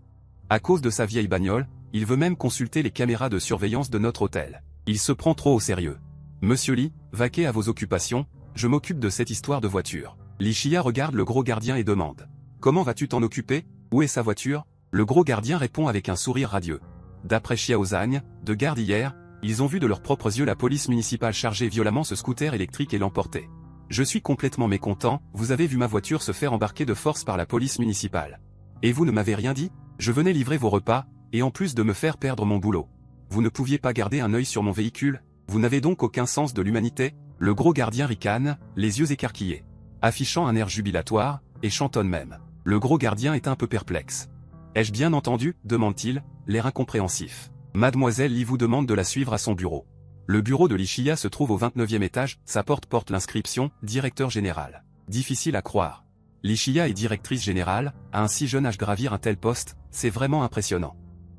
À cause de sa vieille bagnole, il veut même consulter les caméras de surveillance de notre hôtel. Il se prend trop au sérieux. Monsieur Lee, vaquez à vos occupations, je m'occupe de cette histoire de voiture. Lichia regarde le gros gardien et demande. Comment vas-tu t'en occuper? Où est sa voiture? Le gros gardien répond avec un sourire radieux. D'après Xiaozagne, de garde hier, ils ont vu de leurs propres yeux la police municipale charger violemment ce scooter électrique et l'emporter. Je suis complètement mécontent, vous avez vu ma voiture se faire embarquer de force par la police municipale. Et vous ne m'avez rien dit? Je venais livrer vos repas, et en plus de me faire perdre mon boulot. Vous ne pouviez pas garder un œil sur mon véhicule? Vous n'avez donc aucun sens de l'humanité? Le gros gardien ricane, les yeux écarquillés, affichant un air jubilatoire, et chantonne même. Le gros gardien est un peu perplexe. Ai-je bien entendu? Demande-t-il, l'air incompréhensif. Mademoiselle Lee vous demande de la suivre à son bureau. Le bureau de Lichia se trouve au 29e étage, sa porte porte l'inscription « Directeur général ». Difficile à croire. Lichia est directrice générale, à un si jeune âge gravir un tel poste, c'est vraiment impressionnant.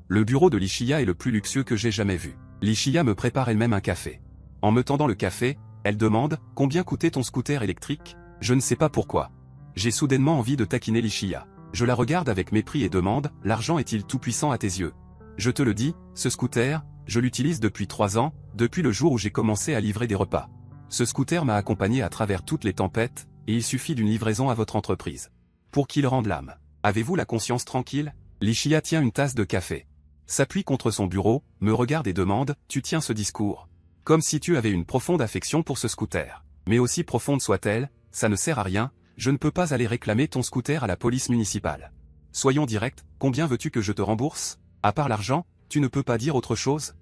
Le bureau de Lichia est le plus luxueux que j'ai jamais vu. Lichia me prépare elle-même un café. En me tendant le café, elle demande « Combien coûtait ton scooter électrique ?» Je ne sais pas pourquoi. J'ai soudainement envie de taquiner Lichia. Je la regarde avec mépris et demande « L'argent est-il tout puissant à tes yeux ?» Je te le dis, ce scooter, je l'utilise depuis 3 ans, depuis le jour où j'ai commencé à livrer des repas. Ce scooter m'a accompagné à travers toutes les tempêtes, et il suffit d'une livraison à votre entreprise. Pour qu'il rende l'âme. Avez-vous la conscience tranquille? Lichia tient une tasse de café. S'appuie contre son bureau, me regarde et demande, tu tiens ce discours. Comme si tu avais une profonde affection pour ce scooter. Mais aussi profonde soit-elle, ça ne sert à rien, je ne peux pas aller réclamer ton scooter à la police municipale. Soyons directs, combien veux-tu que je te rembourse? À part l'argent, tu ne peux pas dire autre chose?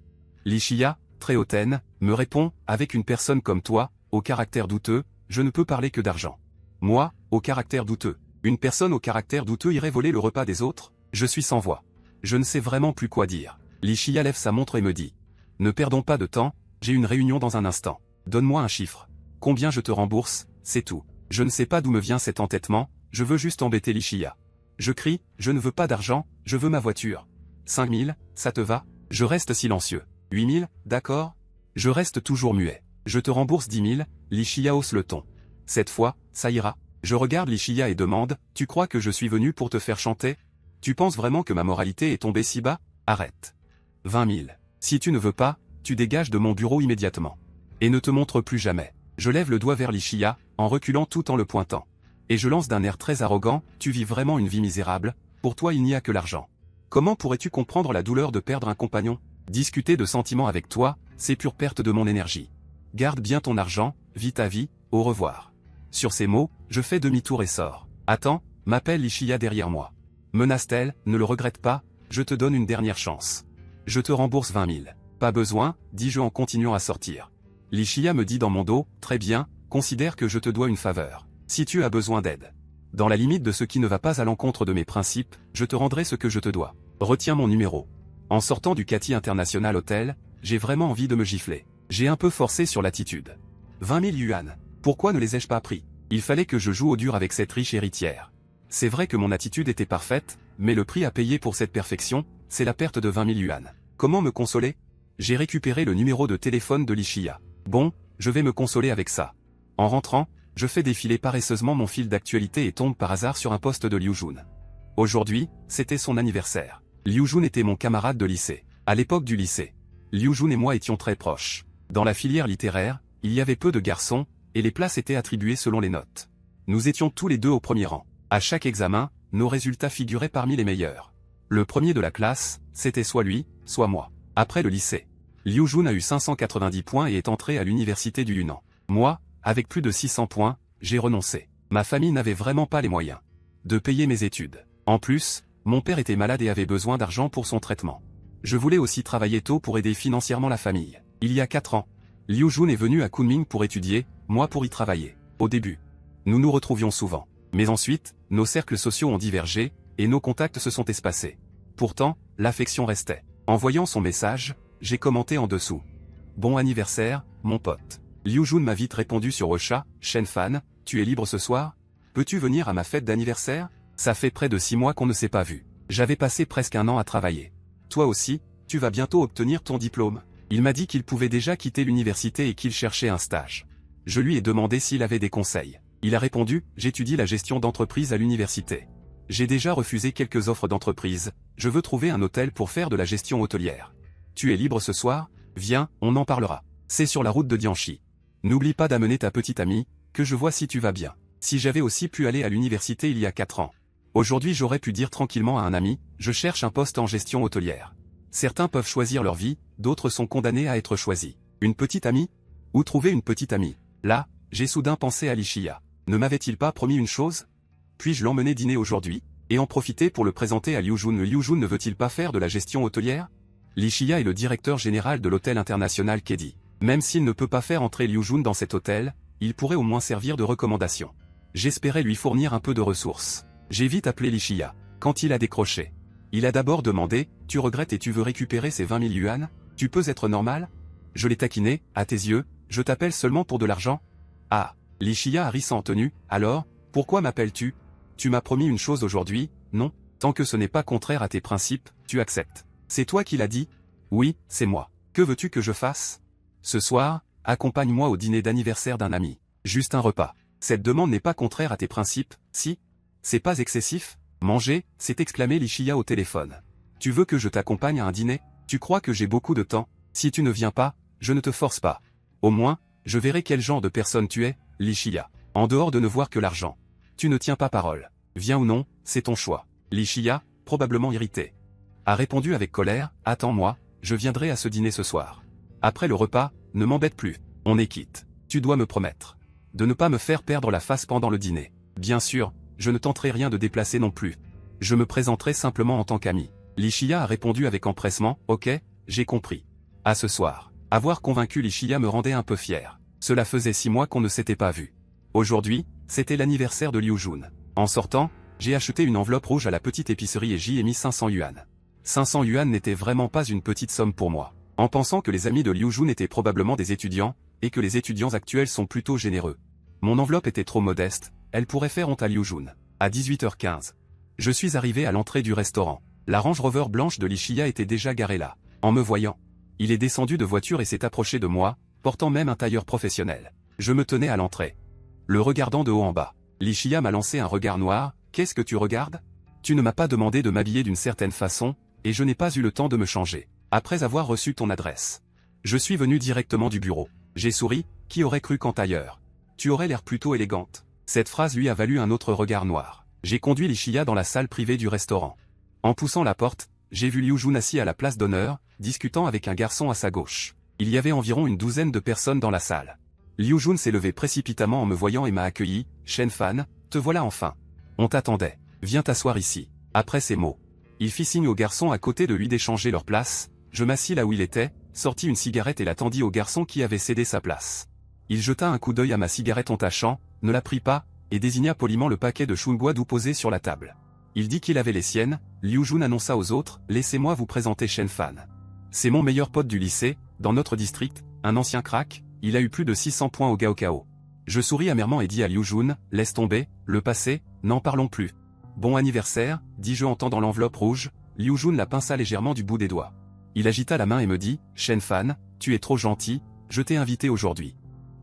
Lichia, très hautaine, me répond, avec une personne comme toi, au caractère douteux, je ne peux parler que d'argent. Moi, au caractère douteux. Une personne au caractère douteux irait voler le repas des autres, je suis sans voix. Je ne sais vraiment plus quoi dire. Lichia lève sa montre et me dit. Ne perdons pas de temps, j'ai une réunion dans un instant. Donne-moi un chiffre. Combien je te rembourse, c'est tout. Je ne sais pas d'où me vient cet entêtement, je veux juste embêter Lichia. Je crie, je ne veux pas d'argent, je veux ma voiture. 5 000, ça te va? Je reste silencieux. 8 000, d'accord? Je reste toujours muet. Je te rembourse 10 000, Lichia hausse le ton. Cette fois, ça ira. Je regarde Lichia et demande, tu crois que je suis venu pour te faire chanter? Tu penses vraiment que ma moralité est tombée si bas? Arrête. 20 000. Si tu ne veux pas, tu dégages de mon bureau immédiatement. Et ne te montre plus jamais. Je lève le doigt vers Lichia, en reculant tout en le pointant. Et je lance d'un air très arrogant, tu vis vraiment une vie misérable, pour toi il n'y a que l'argent. Comment pourrais-tu comprendre la douleur de perdre un compagnon? Discuter de sentiments avec toi, c'est pure perte de mon énergie. Garde bien ton argent, vis ta vie, au revoir. Sur ces mots, je fais demi-tour et sors. Attends, m'appelle Lichia derrière moi. Menace-t-elle, ne le regrette pas, je te donne une dernière chance. Je te rembourse 20 000. Pas besoin, dis-je en continuant à sortir. Lichia me dit dans mon dos, très bien, considère que je te dois une faveur. Si tu as besoin d'aide. Dans la limite de ce qui ne va pas à l'encontre de mes principes, je te rendrai ce que je te dois. Retiens mon numéro. En sortant du Cathay International Hotel, j'ai vraiment envie de me gifler. J'ai un peu forcé sur l'attitude. 20 000 yuan. Pourquoi ne les ai-je pas pris? Il fallait que je joue au dur avec cette riche héritière. C'est vrai que mon attitude était parfaite, mais le prix à payer pour cette perfection, c'est la perte de 20 000 yuan. Comment me consoler? J'ai récupéré le numéro de téléphone de Lichia. Bon, je vais me consoler avec ça. En rentrant, je fais défiler paresseusement mon fil d'actualité et tombe par hasard sur un post de Liu Jun. Aujourd'hui, c'était son anniversaire. Liu Jun était mon camarade de lycée. À l'époque du lycée, Liu Jun et moi étions très proches. Dans la filière littéraire, il y avait peu de garçons, et les places étaient attribuées selon les notes. Nous étions tous les deux au premier rang. À chaque examen, nos résultats figuraient parmi les meilleurs. Le premier de la classe, c'était soit lui, soit moi. Après le lycée, Liu Jun a eu 590 points et est entré à l'université du Yunnan. Moi, avec plus de 600 points, j'ai renoncé. Ma famille n'avait vraiment pas les moyens de payer mes études. En plus, mon père était malade et avait besoin d'argent pour son traitement. Je voulais aussi travailler tôt pour aider financièrement la famille. Il y a 4 ans, Liu Jun est venu à Kunming pour étudier, moi pour y travailler. Au début, nous nous retrouvions souvent. Mais ensuite, nos cercles sociaux ont divergé, et nos contacts se sont espacés. Pourtant, l'affection restait. En voyant son message, j'ai commenté en dessous. Bon anniversaire, mon pote. Liu Jun m'a vite répondu sur WeChat, Shen Fan, tu es libre ce soir? Peux-tu venir à ma fête d'anniversaire? Ça fait près de 6 mois qu'on ne s'est pas vu. J'avais passé presque 1 an à travailler. Toi aussi, tu vas bientôt obtenir ton diplôme. Il m'a dit qu'il pouvait déjà quitter l'université et qu'il cherchait un stage. Je lui ai demandé s'il avait des conseils. Il a répondu, j'étudie la gestion d'entreprise à l'université. J'ai déjà refusé quelques offres d'entreprise, je veux trouver un hôtel pour faire de la gestion hôtelière. Tu es libre ce soir? Viens, on en parlera. C'est sur la route de Dianchi. N'oublie pas d'amener ta petite amie, que je vois si tu vas bien. Si j'avais aussi pu aller à l'université il y a 4 ans. Aujourd'hui j'aurais pu dire tranquillement à un ami, je cherche un poste en gestion hôtelière. Certains peuvent choisir leur vie, d'autres sont condamnés à être choisis. Une petite amie? Où trouver une petite amie? Là, j'ai soudain pensé à Lichia. Ne m'avait-il pas promis une chose? Puis-je l'emmener dîner aujourd'hui, et en profiter pour le présenter à Liu Jun? Liu Jun ne veut-il pas faire de la gestion hôtelière? Lichia est le directeur général de l'hôtel international Kedi. Même s'il ne peut pas faire entrer Liu Jun dans cet hôtel, il pourrait au moins servir de recommandation. J'espérais lui fournir un peu de ressources. J'ai vite appelé Lichia. Quand il a décroché, il a d'abord demandé, tu regrettes et tu veux récupérer ces 20 000 yuan? Tu peux être normal? Je l'ai taquiné, à tes yeux, je t'appelle seulement pour de l'argent? Ah, Lichia a ri sans tenue, alors, pourquoi m'appelles-tu? Tu m'as promis une chose aujourd'hui, non? Tant que ce n'est pas contraire à tes principes, tu acceptes. C'est toi qui l'as dit? Oui, c'est moi. Que veux-tu que je fasse? Ce soir, accompagne-moi au dîner d'anniversaire d'un ami. Juste un repas. Cette demande n'est pas contraire à tes principes, si? C'est pas excessif? Manger, s'est exclamé Lichia au téléphone. Tu veux que je t'accompagne à un dîner? Tu crois que j'ai beaucoup de temps? Si tu ne viens pas, je ne te force pas. Au moins, je verrai quel genre de personne tu es, Lichia. En dehors de ne voir que l'argent. Tu ne tiens pas parole. Viens ou non, c'est ton choix. Lichia, probablement irrité, a répondu avec colère, attends-moi, je viendrai à ce dîner ce soir. Après le repas, ne m'embête plus, on est quitte. Tu dois me promettre de ne pas me faire perdre la face pendant le dîner. Bien sûr, je ne tenterai rien de déplacé non plus. Je me présenterai simplement en tant qu'ami. Lichia a répondu avec empressement, ok, j'ai compris. À ce soir. Avoir convaincu Li Shia me rendait un peu fier. Cela faisait 6 mois qu'on ne s'était pas vu. Aujourd'hui, c'était l'anniversaire de Liu Jun. En sortant, j'ai acheté une enveloppe rouge à la petite épicerie et j'y ai mis 500 yuan. 500 yuan n'était vraiment pas une petite somme pour moi. En pensant que les amis de Liu Jun étaient probablement des étudiants, et que les étudiants actuels sont plutôt généreux. Mon enveloppe était trop modeste, elle pourrait faire honte à Liu Jun. À 18h15. Je suis arrivé à l'entrée du restaurant. La Range Rover blanche de Li Shia était déjà garée là. En me voyant, il est descendu de voiture et s'est approché de moi, portant même un tailleur professionnel. Je me tenais à l'entrée, le regardant de haut en bas. Li Shia m'a lancé un regard noir. « Qu'est-ce que tu regardes ? Tu ne m'as pas demandé de m'habiller d'une certaine façon, et je n'ai pas eu le temps de me changer. Après avoir reçu ton adresse, je suis venu directement du bureau. J'ai souri, qui aurait cru qu'en tailleur. Tu aurais l'air plutôt élégante. » Cette phrase lui a valu un autre regard noir. J'ai conduit Li Shia dans la salle privée du restaurant. En poussant la porte, j'ai vu Liu Jun assis à la place d'honneur, discutant avec un garçon à sa gauche. Il y avait environ une douzaine de personnes dans la salle. Liu Jun s'est levé précipitamment en me voyant et m'a accueilli. « Shen Fan, te voilà enfin. On t'attendait. Viens t'asseoir ici. » Après ces mots, il fit signe au garçon à côté de lui d'échanger leur place. Je m'assis là où il était, sortis une cigarette et la tendis au garçon qui avait cédé sa place. Il jeta un coup d'œil à ma cigarette en tâchant, ne la prit pas, et désigna poliment le paquet de chewing-gum doux posé sur la table. Il dit qu'il avait les siennes. Liu Jun annonça aux autres, « Laissez-moi vous présenter Shen Fan. C'est mon meilleur pote du lycée, dans notre district, un ancien crack, il a eu plus de 600 points au Gaokao. » Je souris amèrement et dis à Liu Jun, « Laisse tomber, le passé, n'en parlons plus. » « Bon anniversaire, » dis-je en tendant l'enveloppe rouge. Liu Jun la pinça légèrement du bout des doigts. Il agita la main et me dit, « Shen Fan, tu es trop gentil, je t'ai invité aujourd'hui.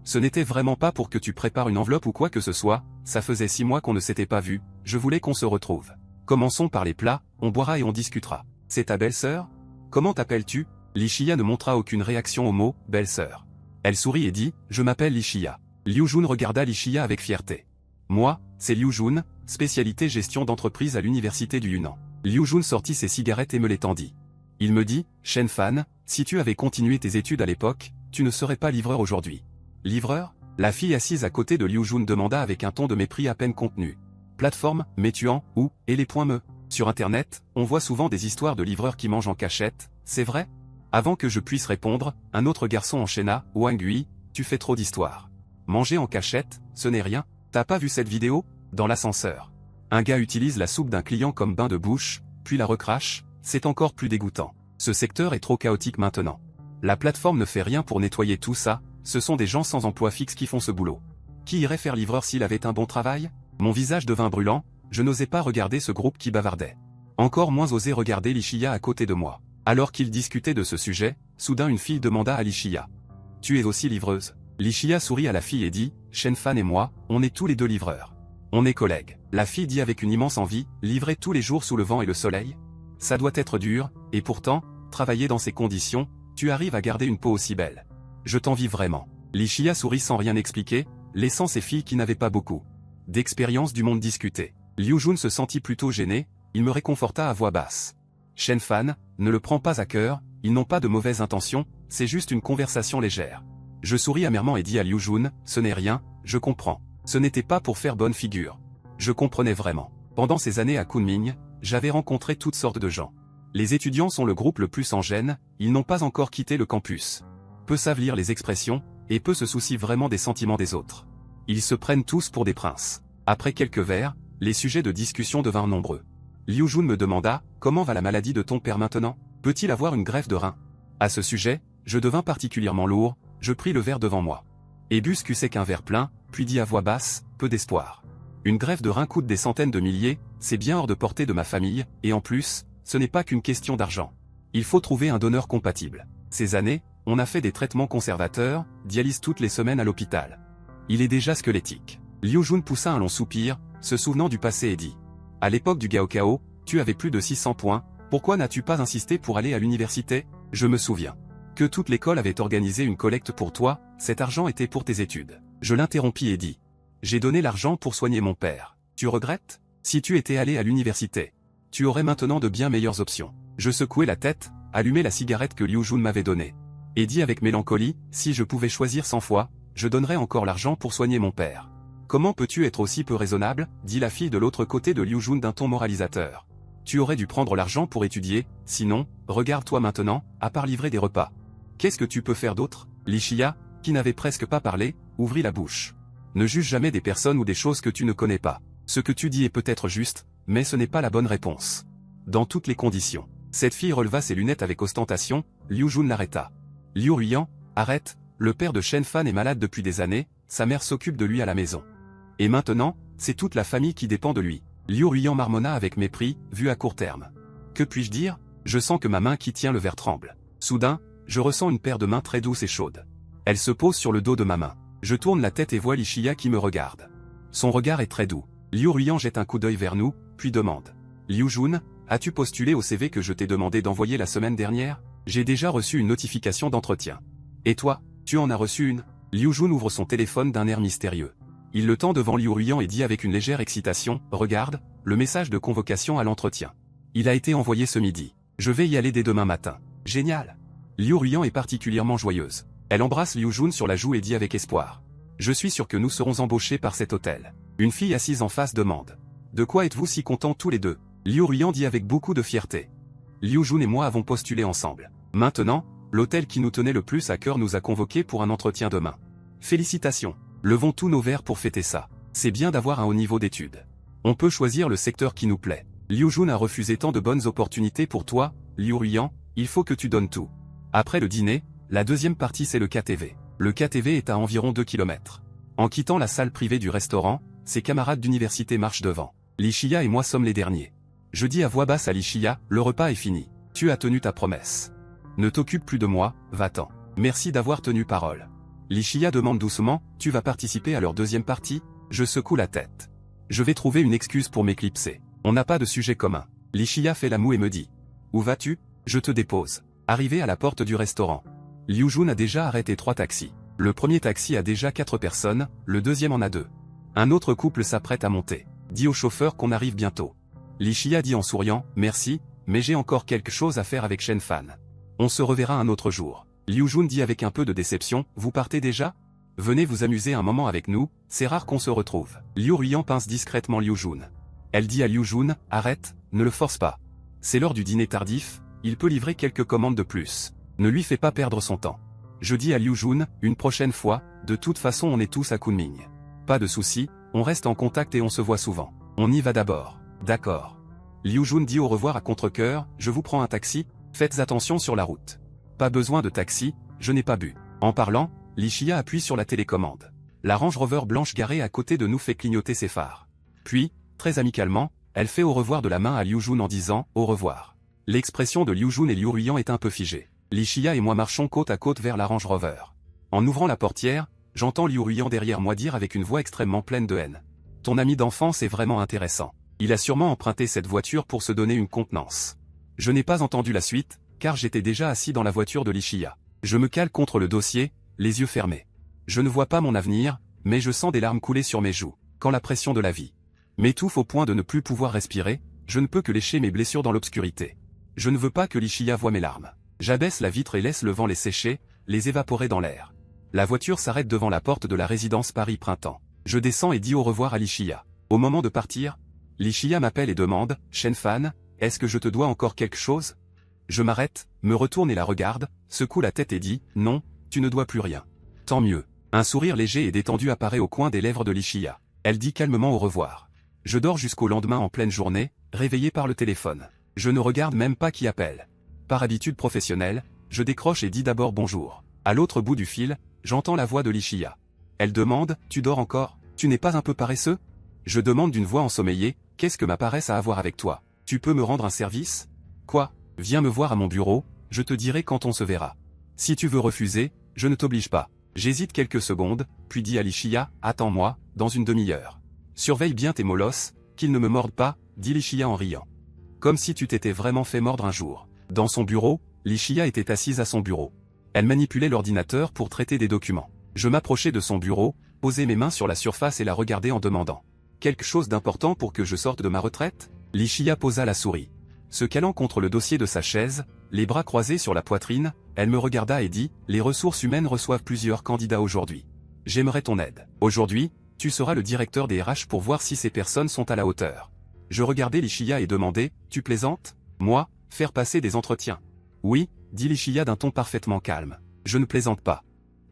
Ce n'était vraiment pas pour que tu prépares une enveloppe ou quoi que ce soit, ça faisait 6 mois qu'on ne s'était pas vu, je voulais qu'on se retrouve. Commençons par les plats, on boira et on discutera. C'est ta belle-sœur ? Comment t'appelles-tu » Li Shia ne montra aucune réaction au mot « belle-sœur ». Elle sourit et dit, « Je m'appelle Li Shia. » Liu Jun regarda Li Shia avec fierté. « Moi, c'est Liu Jun, spécialité gestion d'entreprise à l'université du Yunnan. » Liu Jun sortit ses cigarettes et me les tendit. Il me dit, « Shen Fan, si tu avais continué tes études à l'époque, tu ne serais pas livreur aujourd'hui. » « Livreur ?» La fille assise à côté de Liu Jun demanda avec un ton de mépris à peine contenu. « Plateforme, Meituan, où, et les points me. Sur Internet, on voit souvent des histoires de livreurs qui mangent en cachette, c'est vrai ?» Avant que je puisse répondre, un autre garçon enchaîna, « Wang Hui, tu fais trop d'histoires. Manger en cachette, ce n'est rien, t'as pas vu cette vidéo ? Dans l'ascenseur. Un gars utilise la soupe d'un client comme bain de bouche, puis la recrache, c'est encore plus dégoûtant. Ce secteur est trop chaotique maintenant. La plateforme ne fait rien pour nettoyer tout ça, ce sont des gens sans emploi fixe qui font ce boulot. Qui irait faire livreur s'il avait un bon travail ? » Mon visage devint brûlant, je n'osais pas regarder ce groupe qui bavardait. Encore moins oser regarder Li Shia à côté de moi. Alors qu'ils discutaient de ce sujet, soudain une fille demanda à Li Shia, « Tu es aussi livreuse ?» Li Shia sourit à la fille et dit, « Shen Fan et moi, on est tous les deux livreurs. On est collègues. » La fille dit avec une immense envie, « Livrer tous les jours sous le vent et le soleil ? Ça doit être dur, et pourtant, travailler dans ces conditions, tu arrives à garder une peau aussi belle. Je t'envie vraiment. » Li Shia sourit sans rien expliquer, laissant ces filles qui n'avaient pas beaucoup d'expérience du monde discuter. Liu Jun se sentit plutôt gêné, il me réconforta à voix basse. « Shen Fan, ne le prends pas à cœur, ils n'ont pas de mauvaises intentions, c'est juste une conversation légère. » Je souris amèrement et dis à Liu Jun, « Ce n'est rien, je comprends. Ce n'était pas pour faire bonne figure. Je comprenais vraiment. Pendant ces années à Kunming, j'avais rencontré toutes sortes de gens. Les étudiants sont le groupe le plus en gêne, ils n'ont pas encore quitté le campus. Peu savent lire les expressions, et peu se soucient vraiment des sentiments des autres. Ils se prennent tous pour des princes. » Après quelques verres, les sujets de discussion devinrent nombreux. Liu Jun me demanda, « Comment va la maladie de ton père maintenant ? Peut-il avoir une greffe de rein ?» À ce sujet, je devins particulièrement lourd, je pris le verre devant moi. Et bu ce que c'est qu'un verre plein, puis dit à voix basse, « Peu d'espoir. Une greffe de rein coûte des centaines de milliers, c'est bien hors de portée de ma famille, et en plus, ce n'est pas qu'une question d'argent. Il faut trouver un donneur compatible. Ces années, on a fait des traitements conservateurs, dialyse toutes les semaines à l'hôpital. Il est déjà squelettique. » Liu Jun poussa un long soupir, se souvenant du passé et dit, « À l'époque du Gaokao, tu avais plus de 600 points, pourquoi n'as-tu pas insisté pour aller à l'université ? Je me souviens que toute l'école avait organisé une collecte pour toi, cet argent était pour tes études. » Je l'interrompis et dis, « J'ai donné l'argent pour soigner mon père. Tu regrettes ? Si tu étais allé à l'université, tu aurais maintenant de bien meilleures options. » Je secouai la tête, allumai la cigarette que Liu Jun m'avait donnée, et dis avec mélancolie, « Si je pouvais choisir 100 fois, je donnerais encore l'argent pour soigner mon père. » « Comment peux-tu être aussi peu raisonnable ?» dit la fille de l'autre côté de Liu Jun d'un ton moralisateur. « Tu aurais dû prendre l'argent pour étudier, sinon, regarde-toi maintenant, à part livrer des repas. Qu'est-ce que tu peux faire d'autre? Lichia, qui n'avait presque pas parlé, ouvrit la bouche. Ne juge jamais des personnes ou des choses que tu ne connais pas. Ce que tu dis est peut-être juste, mais ce n'est pas la bonne réponse. Dans toutes les conditions. Cette fille releva ses lunettes avec ostentation, Liu Jun l'arrêta. Liu Ruyan, arrête, le père de Shen Fan est malade depuis des années, sa mère s'occupe de lui à la maison. Et maintenant, c'est toute la famille qui dépend de lui. Liu Ruyan marmonna avec mépris, vu à court terme. Que puis-je dire? Je sens que ma main qui tient le verre tremble. Soudain, je ressens une paire de mains très douces et chaudes. Elle se pose sur le dos de ma main. Je tourne la tête et vois Lichia qui me regarde. Son regard est très doux. Liu Ruyan jette un coup d'œil vers nous, puis demande. Liu Jun, as-tu postulé au CV que je t'ai demandé d'envoyer la semaine dernière? J'ai déjà reçu une notification d'entretien. Et toi, tu en as reçu une? Liu Jun ouvre son téléphone d'un air mystérieux. Il le tend devant Liu Ruyan et dit avec une légère excitation, regarde, le message de convocation à l'entretien. Il a été envoyé ce midi. Je vais y aller dès demain matin. Génial. Liu Ruyan est particulièrement joyeuse. Elle embrasse Liu Jun sur la joue et dit avec espoir. Je suis sûr que nous serons embauchés par cet hôtel. Une fille assise en face demande. De quoi êtes-vous si contents tous les deux? Liu Ruyan dit avec beaucoup de fierté. Liu Jun et moi avons postulé ensemble. Maintenant, l'hôtel qui nous tenait le plus à cœur nous a convoqués pour un entretien demain. Félicitations. Levons tous nos verres pour fêter ça. C'est bien d'avoir un haut niveau d'études. On peut choisir le secteur qui nous plaît. Liu Jun a refusé tant de bonnes opportunités pour toi, Liu Ruyan, il faut que tu donnes tout. Après le dîner, la deuxième partie c'est le KTV. Le KTV est à environ 2 km. En quittant la salle privée du restaurant, ses camarades d'université marchent devant. Lichia et moi sommes les derniers. Je dis à voix basse à Lichia, le repas est fini. Tu as tenu ta promesse. Ne t'occupe plus de moi, va-t'en. Merci d'avoir tenu parole. Lichia demande doucement, tu vas participer à leur deuxième partie? Je secoue la tête. Je vais trouver une excuse pour m'éclipser. On n'a pas de sujet commun. Lichia fait la moue et me dit. Où vas-tu? Je te dépose. Arrivé à la porte du restaurant. Liu Jun a déjà arrêté 3 taxis. Le premier taxi a déjà 4 personnes, le deuxième en a 2. Un autre couple s'apprête à monter. Dis au chauffeur qu'on arrive bientôt. Lichia dit en souriant, merci, mais j'ai encore quelque chose à faire avec Shen Fan. On se reverra un autre jour. Liu Jun dit avec un peu de déception, vous partez déjà? Venez vous amuser un moment avec nous, c'est rare qu'on se retrouve. Liu Ruyan pince discrètement Liu Jun. Elle dit à Liu Jun, arrête, ne le force pas. C'est l'heure du dîner tardif, il peut livrer quelques commandes de plus. Ne lui fais pas perdre son temps. Je dis à Liu Jun, une prochaine fois, de toute façon on est tous à Kunming. Pas de souci, on reste en contact et on se voit souvent. On y va d'abord. D'accord. Liu Jun dit au revoir à contre-cœur, je vous prends un taxi, faites attention sur la route. Pas besoin de taxi, je n'ai pas bu. En parlant, Lichia appuie sur la télécommande. La Range Rover blanche garée à côté de nous fait clignoter ses phares. Puis, très amicalement, elle fait au revoir de la main à Liu Jun en disant au revoir. L'expression de Liu Jun et Liu Ruyan est un peu figée. Lichia et moi marchons côte à côte vers la Range Rover. En ouvrant la portière, j'entends Liu Ruyan derrière moi dire avec une voix extrêmement pleine de haine. Ton ami d'enfance est vraiment intéressant. Il a sûrement emprunté cette voiture pour se donner une contenance. Je n'ai pas entendu la suite, car j'étais déjà assis dans la voiture de Lichia. Je me cale contre le dossier, les yeux fermés. Je ne vois pas mon avenir, mais je sens des larmes couler sur mes joues, quand la pression de la vie m'étouffe au point de ne plus pouvoir respirer, je ne peux que lécher mes blessures dans l'obscurité. Je ne veux pas que Lichia voie mes larmes. J'abaisse la vitre et laisse le vent les sécher, les évaporer dans l'air. La voiture s'arrête devant la porte de la résidence Paris Printemps. Je descends et dis au revoir à Lichia. Au moment de partir, Lichia m'appelle et demande, Shen Fan, est-ce que je te dois encore quelque chose? Je m'arrête, me retourne et la regarde, secoue la tête et dit, non, tu ne dois plus rien. Tant mieux. Un sourire léger et détendu apparaît au coin des lèvres de Lichia. Elle dit calmement au revoir. Je dors jusqu'au lendemain en pleine journée, réveillé par le téléphone. Je ne regarde même pas qui appelle. Par habitude professionnelle, je décroche et dis d'abord bonjour. À l'autre bout du fil, j'entends la voix de Lichia. Elle demande, tu dors encore? Tu n'es pas un peu paresseux? Je demande d'une voix ensommeillée, qu'est-ce que ma paresse a à voir avec toi? Tu peux me rendre un service? Quoi? Viens me voir à mon bureau, je te dirai quand on se verra. Si tu veux refuser, je ne t'oblige pas. J'hésite quelques secondes, puis dis à Lichia, attends-moi, dans une demi-heure. Surveille bien tes molosses, qu'ils ne me mordent pas, dit Lichia en riant. Comme si tu t'étais vraiment fait mordre un jour. Dans son bureau, Lichia était assise à son bureau. Elle manipulait l'ordinateur pour traiter des documents. Je m'approchai de son bureau, posai mes mains sur la surface et la regardai en demandant. Quelque chose d'important pour que je sorte de ma retraite? Lichia posa la souris. Se calant contre le dossier de sa chaise, les bras croisés sur la poitrine, elle me regarda et dit, les ressources humaines reçoivent plusieurs candidats aujourd'hui. J'aimerais ton aide. Aujourd'hui, tu seras le directeur des RH pour voir si ces personnes sont à la hauteur. Je regardai Lichia et demandai, tu plaisantes? Moi, faire passer des entretiens. Oui, dit Li Shia d'un ton parfaitement calme. Je ne plaisante pas.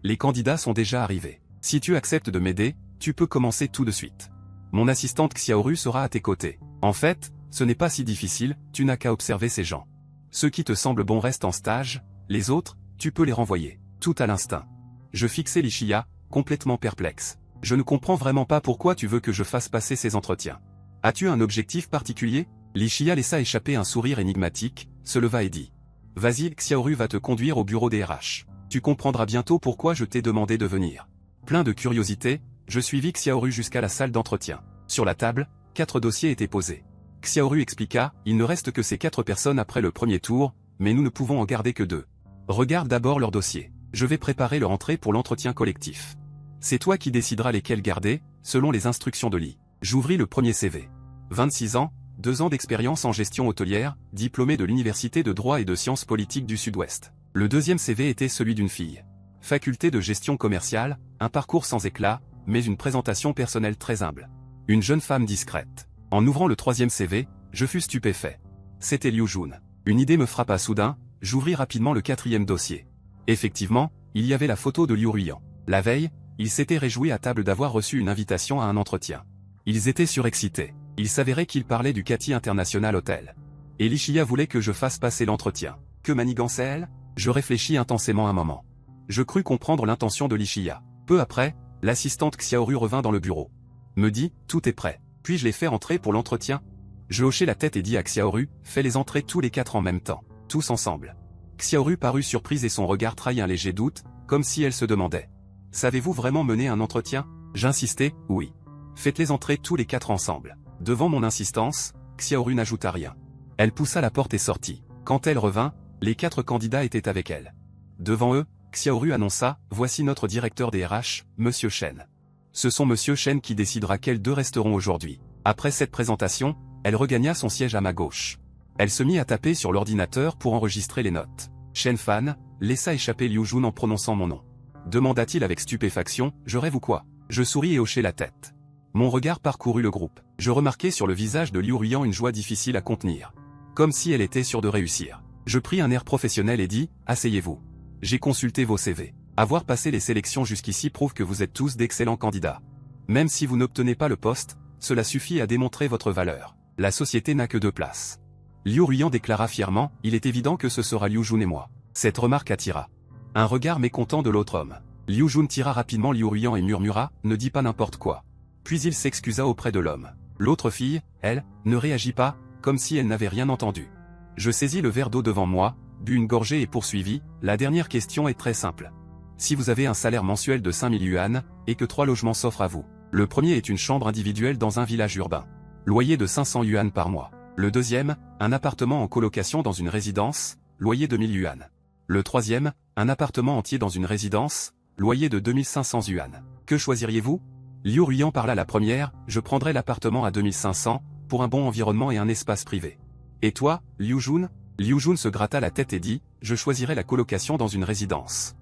Les candidats sont déjà arrivés. Si tu acceptes de m'aider, tu peux commencer tout de suite. Mon assistante Xiaoru sera à tes côtés. En fait, ce n'est pas si difficile, tu n'as qu'à observer ces gens. Ceux qui te semblent bons restent en stage, les autres, tu peux les renvoyer. Tout à l'instinct. Je fixais Li Shia, complètement perplexe. Je ne comprends vraiment pas pourquoi tu veux que je fasse passer ces entretiens. As-tu un objectif particulier? Li Shia laissa échapper un sourire énigmatique, se leva et dit. Vas-y, Xiaoru va te conduire au bureau des RH. Tu comprendras bientôt pourquoi je t'ai demandé de venir. Plein de curiosité, je suivis Xiaoru jusqu'à la salle d'entretien. Sur la table, 4 dossiers étaient posés. Xiaoru expliqua, il ne reste que ces 4 personnes après le premier tour, mais nous ne pouvons en garder que 2. Regarde d'abord leur dossier. Je vais préparer leur entrée pour l'entretien collectif. C'est toi qui décideras lesquels garder, selon les instructions de Li. J'ouvris le premier CV. 26 ans, 2 ans d'expérience en gestion hôtelière, diplômé de l'Université de droit et de sciences politiques du Sud-Ouest. Le deuxième CV était celui d'une fille. Faculté de gestion commerciale, un parcours sans éclat, mais une présentation personnelle très humble. Une jeune femme discrète. En ouvrant le troisième CV, je fus stupéfait. C'était Liu Jun. Une idée me frappa soudain, j'ouvris rapidement le 4e dossier. Effectivement, il y avait la photo de Liu Ruyan. La veille, ils s'étaient réjouis à table d'avoir reçu une invitation à un entretien. Ils étaient surexcités. Il s'avérait qu'ils parlaient du Cathay International Hotel. Et Li Shia voulait que je fasse passer l'entretien. Que manigançait-elle? Je réfléchis intensément un moment. Je crus comprendre l'intention de Li Shia. Peu après, l'assistante Xiaoru revint dans le bureau. Me dit, tout est prêt. Puis-je les faire entrer pour l'entretien? Je hochai la tête et dis à Xiaoru, fais-les entrer tous les 4 en même temps. Tous ensemble. Xiaoru parut surprise et son regard trahit un léger doute, comme si elle se demandait. Savez-vous vraiment mener un entretien? J'insistai, oui. Faites-les entrer tous les 4 ensemble. Devant mon insistance, Xiaoru n'ajouta rien. Elle poussa la porte et sortit. Quand elle revint, les 4 candidats étaient avec elle. Devant eux, Xiaoru annonça, voici notre directeur des RH, Monsieur Chen. Ce sont Monsieur Chen qui décidera quels 2 resteront aujourd'hui. Après cette présentation, elle regagna son siège à ma gauche. Elle se mit à taper sur l'ordinateur pour enregistrer les notes. Shen Fan laissa échapper Liu Jun en prononçant mon nom. Demanda-t-il avec stupéfaction, je rêve ou quoi? Je souris et hochai la tête. Mon regard parcourut le groupe. Je remarquai sur le visage de Liu Ruyan une joie difficile à contenir. Comme si elle était sûre de réussir. Je pris un air professionnel et dis, asseyez-vous. J'ai consulté vos CV. Avoir passé les sélections jusqu'ici prouve que vous êtes tous d'excellents candidats. Même si vous n'obtenez pas le poste, cela suffit à démontrer votre valeur. La société n'a que 2 places. Liu Ruyan déclara fièrement, il est évident que ce sera Liu Jun et moi. Cette remarque attira un regard mécontent de l'autre homme. Liu Jun tira rapidement Liu Ruyan et murmura, ne dis pas n'importe quoi. Puis il s'excusa auprès de l'homme. L'autre fille, elle, ne réagit pas, comme si elle n'avait rien entendu. Je saisis le verre d'eau devant moi, bus une gorgée et poursuivis, la dernière question est très simple. Si vous avez un salaire mensuel de 5000 yuan, et que 3 logements s'offrent à vous, le premier est une chambre individuelle dans un village urbain. Loyer de 500 yuan par mois. Le deuxième, un appartement en colocation dans une résidence, loyer de 1000 yuan. Le troisième, un appartement entier dans une résidence, loyer de 2500 yuan. Que choisiriez-vous? Liu Ruyan parla la première, je prendrai l'appartement à 2500, pour un bon environnement et un espace privé. Et toi, Liu Jun? Liu Jun se gratta la tête et dit, je choisirai la colocation dans une résidence.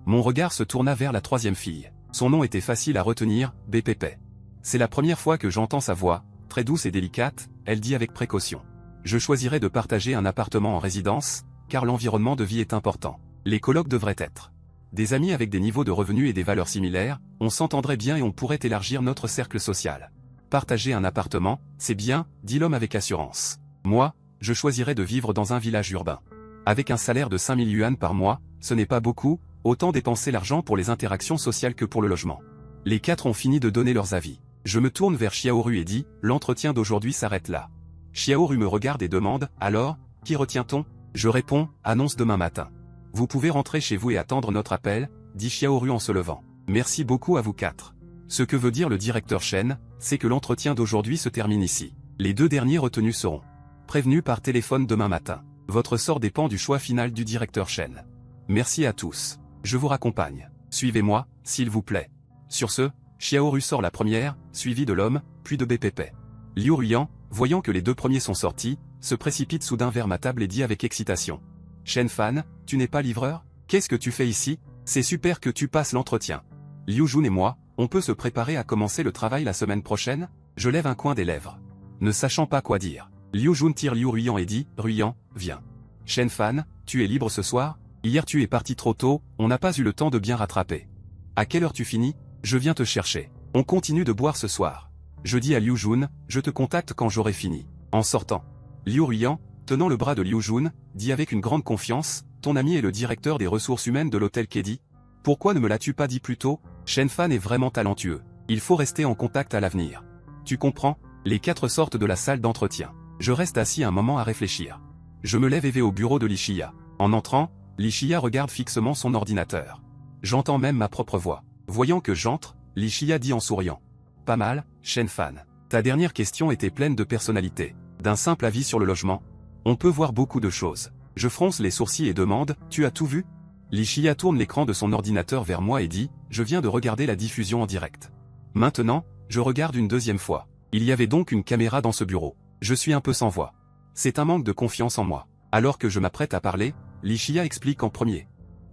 Mon regard se tourna vers la troisième fille. Son nom était facile à retenir, BPP. C'est la première fois que j'entends sa voix, très douce et délicate, elle dit avec précaution. Je choisirai de partager un appartement en résidence, car l'environnement de vie est important. Les colocs devraient être des amis avec des niveaux de revenus et des valeurs similaires, on s'entendrait bien et on pourrait élargir notre cercle social. Partager un appartement, c'est bien, dit l'homme avec assurance. Moi, je choisirais de vivre dans un village urbain. Avec un salaire de 5000 yuan par mois, ce n'est pas beaucoup, autant dépenser l'argent pour les interactions sociales que pour le logement. Les 4 ont fini de donner leurs avis. Je me tourne vers Xiaoru et dis, l'entretien d'aujourd'hui s'arrête là. Xiaoru me regarde et demande, alors, qui retient-on? Je réponds, annonce demain matin. Vous pouvez rentrer chez vous et attendre notre appel, dit Xiaoru en se levant. Merci beaucoup à vous 4. Ce que veut dire le directeur Chen, c'est que l'entretien d'aujourd'hui se termine ici. Les 2 derniers retenus seront prévenus par téléphone demain matin. Votre sort dépend du choix final du directeur Chen. Merci à tous. Je vous raccompagne. Suivez-moi, s'il vous plaît. Sur ce, Xiaoru sort la première, suivi de l'homme, puis de BPP. Liu Ruyan, voyant que les 2 premiers sont sortis, se précipite soudain vers ma table et dit avec excitation. Shen Fan, tu n'es pas livreur? Qu'est-ce que tu fais ici? C'est super que tu passes l'entretien. Liu Jun et moi, on peut se préparer à commencer le travail la semaine prochaine? Je lève un coin des lèvres. Ne sachant pas quoi dire. Liu Jun tire Liu Ruyan et dit, Ruyan, viens. Shen Fan, tu es libre ce soir? Hier tu es parti trop tôt, on n'a pas eu le temps de bien rattraper. À quelle heure tu finis? Je viens te chercher. On continue de boire ce soir. Je dis à Liu Jun, je te contacte quand j'aurai fini. En sortant. Liu Ruiyan, tenant le bras de Liu Jun, dit avec une grande confiance, ton ami est le directeur des ressources humaines de l'hôtel Kedi. Pourquoi ne me l'as-tu pas dit plus tôt? Shen Fan est vraiment talentueux. Il faut rester en contact à l'avenir. Tu comprends? Les 4 sortent de la salle d'entretien. Je reste assis un moment à réfléchir. Je me lève et vais au bureau de Li Shia. En entrant, Li Shia regarde fixement son ordinateur. J'entends même ma propre voix. Voyant que j'entre, Li Shia dit en souriant. Pas mal, Shen Fan. Ta dernière question était pleine de personnalité. D'un simple avis sur le logement. On peut voir beaucoup de choses. Je fronce les sourcils et demande, tu as tout vu? Li Shia tourne l'écran de son ordinateur vers moi et dit, je viens de regarder la diffusion en direct. Maintenant, je regarde une deuxième fois. Il y avait donc une caméra dans ce bureau. Je suis un peu sans voix. C'est un manque de confiance en moi. Alors que je m'apprête à parler, Li Shia explique en premier.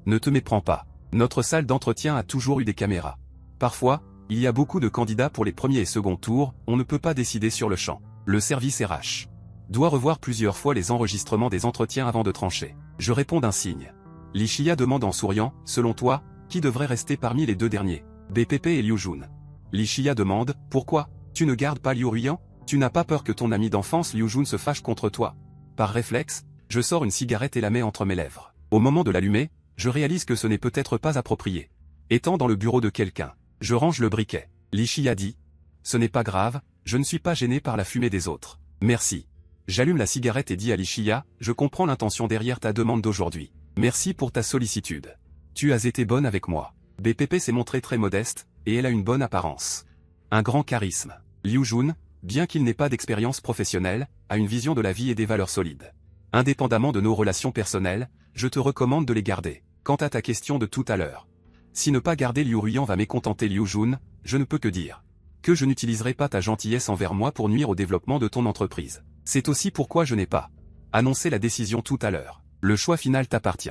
Ne te méprends pas. Notre salle d'entretien a toujours eu des caméras. Parfois, il y a beaucoup de candidats pour les premiers et seconds tours, on ne peut pas décider sur le champ. Le service RH doit revoir plusieurs fois les enregistrements des entretiens avant de trancher. Je réponds d'un signe. Li Shia demande en souriant, selon toi, qui devrait rester parmi les 2 derniers? BPP et Liu Jun. Li Shia demande, pourquoi? Tu ne gardes pas Liu Ruiyan? Tu n'as pas peur que ton ami d'enfance Liu Jun se fâche contre toi? Par réflexe, je sors une cigarette et la mets entre mes lèvres. Au moment de l'allumer, je réalise que ce n'est peut-être pas approprié. Étant dans le bureau de quelqu'un, je range le briquet. Li Shia dit. Ce n'est pas grave, je ne suis pas gêné par la fumée des autres. Merci. J'allume la cigarette et dis à Li Shia, je comprends l'intention derrière ta demande d'aujourd'hui. Merci pour ta sollicitude. Tu as été bonne avec moi. BPP s'est montrée très modeste, et elle a une bonne apparence. Un grand charisme. Liu Jun, bien qu'il n'ait pas d'expérience professionnelle, a une vision de la vie et des valeurs solides. Indépendamment de nos relations personnelles, je te recommande de les garder. Quant à ta question de tout à l'heure. Si ne pas garder Liu Ruiyan va mécontenter Liu Jun, je ne peux que dire que je n'utiliserai pas ta gentillesse envers moi pour nuire au développement de ton entreprise. C'est aussi pourquoi je n'ai pas annoncé la décision tout à l'heure. Le choix final t'appartient.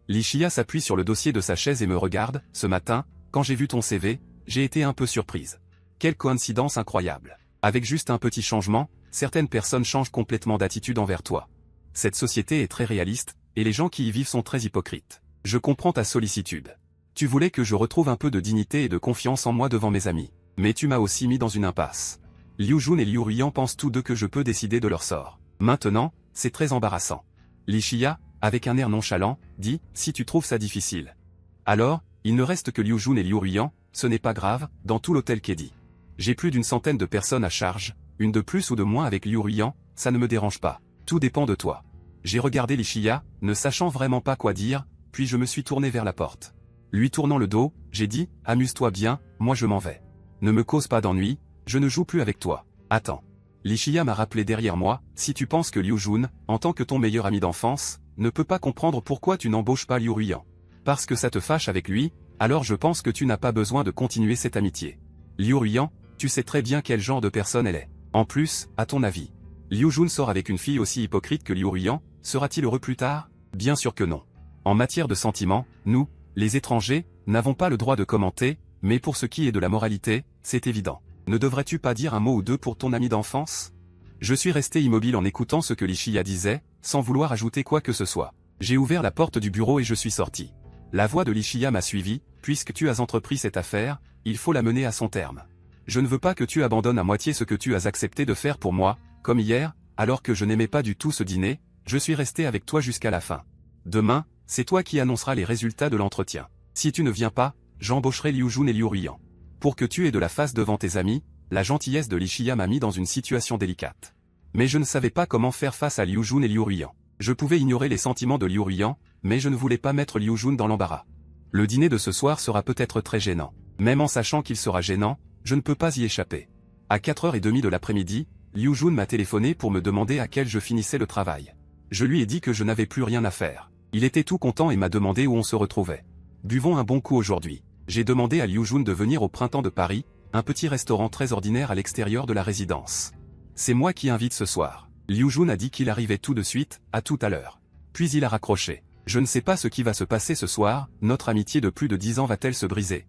Li Shia s'appuie sur le dossier de sa chaise et me regarde. Ce matin, quand j'ai vu ton CV, j'ai été un peu surprise. Quelle coïncidence incroyable. Avec juste un petit changement, certaines personnes changent complètement d'attitude envers toi. Cette société est très réaliste, et les gens qui y vivent sont très hypocrites. Je comprends ta sollicitude. Tu voulais que je retrouve un peu de dignité et de confiance en moi devant mes amis. Mais tu m'as aussi mis dans une impasse. Liu Jun et Liu Ruiyan pensent tous 2 que je peux décider de leur sort. Maintenant, c'est très embarrassant. Li Shia, avec un air nonchalant, dit, si tu trouves ça difficile. Alors, il ne reste que Liu Jun et Liu Ruiyan, ce n'est pas grave, dans tout l'hôtel Kedi. J'ai plus d'une centaine de personnes à charge, une de plus ou de moins avec Liu Ruiyan, ça ne me dérange pas. Tout dépend de toi. J'ai regardé Li Shia, ne sachant vraiment pas quoi dire, puis je me suis tourné vers la porte. Lui tournant le dos, j'ai dit, amuse-toi bien, moi je m'en vais. Ne me cause pas d'ennui, je ne joue plus avec toi. Attends. Li Shia m'a rappelé derrière moi, si tu penses que Liu Jun, en tant que ton meilleur ami d'enfance, ne peut pas comprendre pourquoi tu n'embauches pas Liu Ruiyan. Parce que ça te fâche avec lui, alors je pense que tu n'as pas besoin de continuer cette amitié. Liu Ruiyan, tu sais très bien quel genre de personne elle est. En plus, à ton avis, Liu Jun sort avec une fille aussi hypocrite que Liu Ruiyan, sera-t-il heureux plus tard? Bien sûr que non. En matière de sentiments, nous, les étrangers, n'avons pas le droit de commenter, mais pour ce qui est de la moralité, c'est évident. Ne devrais-tu pas dire un mot ou deux pour ton ami d'enfance? Je suis resté immobile en écoutant ce que Li Shia disait, sans vouloir ajouter quoi que ce soit. J'ai ouvert la porte du bureau et je suis sorti. La voix de Li Shia m'a suivi, puisque tu as entrepris cette affaire, il faut la mener à son terme. Je ne veux pas que tu abandonnes à moitié ce que tu as accepté de faire pour moi, comme hier, alors que je n'aimais pas du tout ce dîner, je suis resté avec toi jusqu'à la fin. Demain, c'est toi qui annonceras les résultats de l'entretien. Si tu ne viens pas, j'embaucherai Liu Jun et Liu Ruiyan. Pour que tu aies de la face devant tes amis, la gentillesse de Li Shia m'a mis dans une situation délicate. Mais je ne savais pas comment faire face à Liu Jun et Liu Ruiyan. Je pouvais ignorer les sentiments de Liu Ruiyan, mais je ne voulais pas mettre Liu Jun dans l'embarras. Le dîner de ce soir sera peut-être très gênant. Même en sachant qu'il sera gênant, je ne peux pas y échapper. À 4h30 de l'après-midi, Liu Jun m'a téléphoné pour me demander à quelle je finissais le travail. Je lui ai dit que je n'avais plus rien à faire. Il était tout content et m'a demandé où on se retrouvait. Buvons un bon coup aujourd'hui. J'ai demandé à Liu Jun de venir au Printemps de Paris, un petit restaurant très ordinaire à l'extérieur de la résidence. C'est moi qui invite ce soir. Liu Jun a dit qu'il arrivait tout de suite, à tout à l'heure. Puis il a raccroché. Je ne sais pas ce qui va se passer ce soir, notre amitié de plus de 10 ans va-t-elle se briser?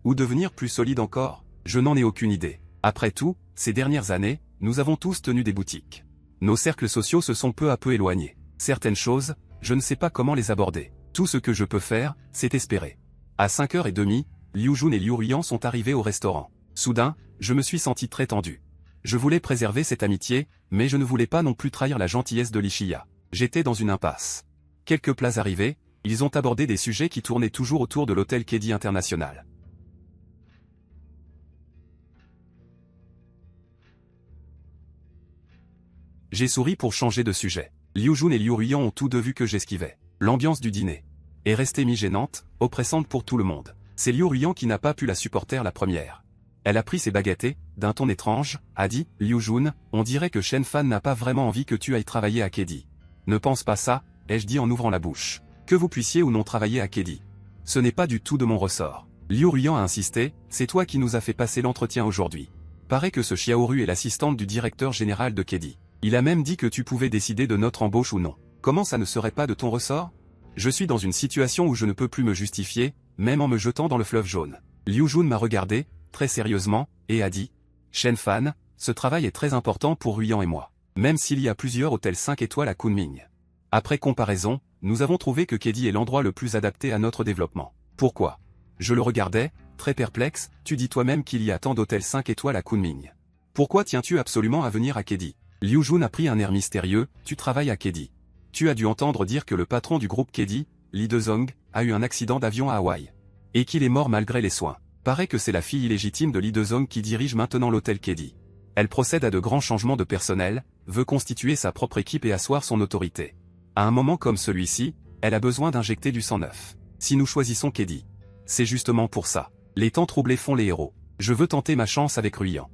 Ou devenir plus solide encore? Je n'en ai aucune idée. Après tout, ces dernières années, nous avons tous tenu des boutiques. Nos cercles sociaux se sont peu à peu éloignés. Certaines choses, je ne sais pas comment les aborder. Tout ce que je peux faire, c'est espérer. À 5h30, Liu Jun et Liu Ruiyan sont arrivés au restaurant. Soudain, je me suis senti très tendu. Je voulais préserver cette amitié, mais je ne voulais pas non plus trahir la gentillesse de Li Xiya. J'étais dans une impasse. Quelques plats arrivés, ils ont abordé des sujets qui tournaient toujours autour de l'hôtel Kedi International. J'ai souri pour changer de sujet. Liu Jun et Liu Ruiyan ont tous deux vu que j'esquivais. L'ambiance du dîner est restée mi-gênante, oppressante pour tout le monde. C'est Liu Ruiyan qui n'a pas pu la supporter la première. Elle a pris ses baguettes et, d'un ton étrange, a dit « Liu Jun, on dirait que Shen Fan n'a pas vraiment envie que tu ailles travailler à Kedi. » « Ne pense pas ça, ai-je dit en ouvrant la bouche. Que vous puissiez ou non travailler à Kedi. Ce n'est pas du tout de mon ressort. » Liu Ruiyan a insisté, « C'est toi qui nous as fait passer l'entretien aujourd'hui. Paraît que ce Xiaoru est l'assistante du directeur général de Kedi. Il a même dit que tu pouvais décider de notre embauche ou non. Comment ça ne serait pas de ton ressort? Je suis dans une situation où je ne peux plus me justifier, même en me jetant dans le fleuve jaune. » Liu Jun m'a regardé, très sérieusement, et a dit « Shen Fan, ce travail est très important pour Ruiyan et moi. Même s'il y a plusieurs hôtels 5 étoiles à Kunming. Après comparaison, nous avons trouvé que Kedi est l'endroit le plus adapté à notre développement. Pourquoi? » Je le regardais, très perplexe, tu dis toi-même qu'il y a tant d'hôtels 5 étoiles à Kunming. Pourquoi tiens-tu absolument à venir à Kedi? Liu Jun a pris un air mystérieux, tu travailles à Kedi. Tu as dû entendre dire que le patron du groupe Kedi, Lee Dezong, a eu un accident d'avion à Hawaï. Et qu'il est mort malgré les soins. Paraît que c'est la fille illégitime de Lee Dezong qui dirige maintenant l'hôtel Kedi. Elle procède à de grands changements de personnel, veut constituer sa propre équipe et asseoir son autorité. À un moment comme celui-ci, elle a besoin d'injecter du sang neuf. Si nous choisissons Kedi, c'est justement pour ça. Les temps troublés font les héros. Je veux tenter ma chance avec Ruiyan.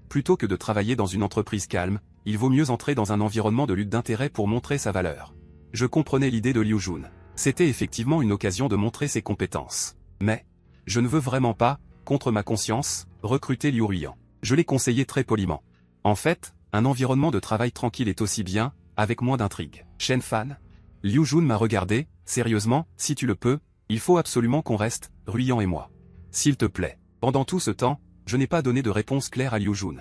Plutôt que de travailler dans une entreprise calme, il vaut mieux entrer dans un environnement de lutte d'intérêt pour montrer sa valeur. Je comprenais l'idée de Liu Jun. C'était effectivement une occasion de montrer ses compétences. Mais, je ne veux vraiment pas, contre ma conscience, recruter Liu Ruiyan. Je l'ai conseillé très poliment. En fait, un environnement de travail tranquille est aussi bien, avec moins d'intrigue. Shen Fan? Liu Jun m'a regardé, sérieusement, si tu le peux, il faut absolument qu'on reste, Ruiyan et moi. S'il te plaît. Pendant tout ce temps, je n'ai pas donné de réponse claire à Liu Jun.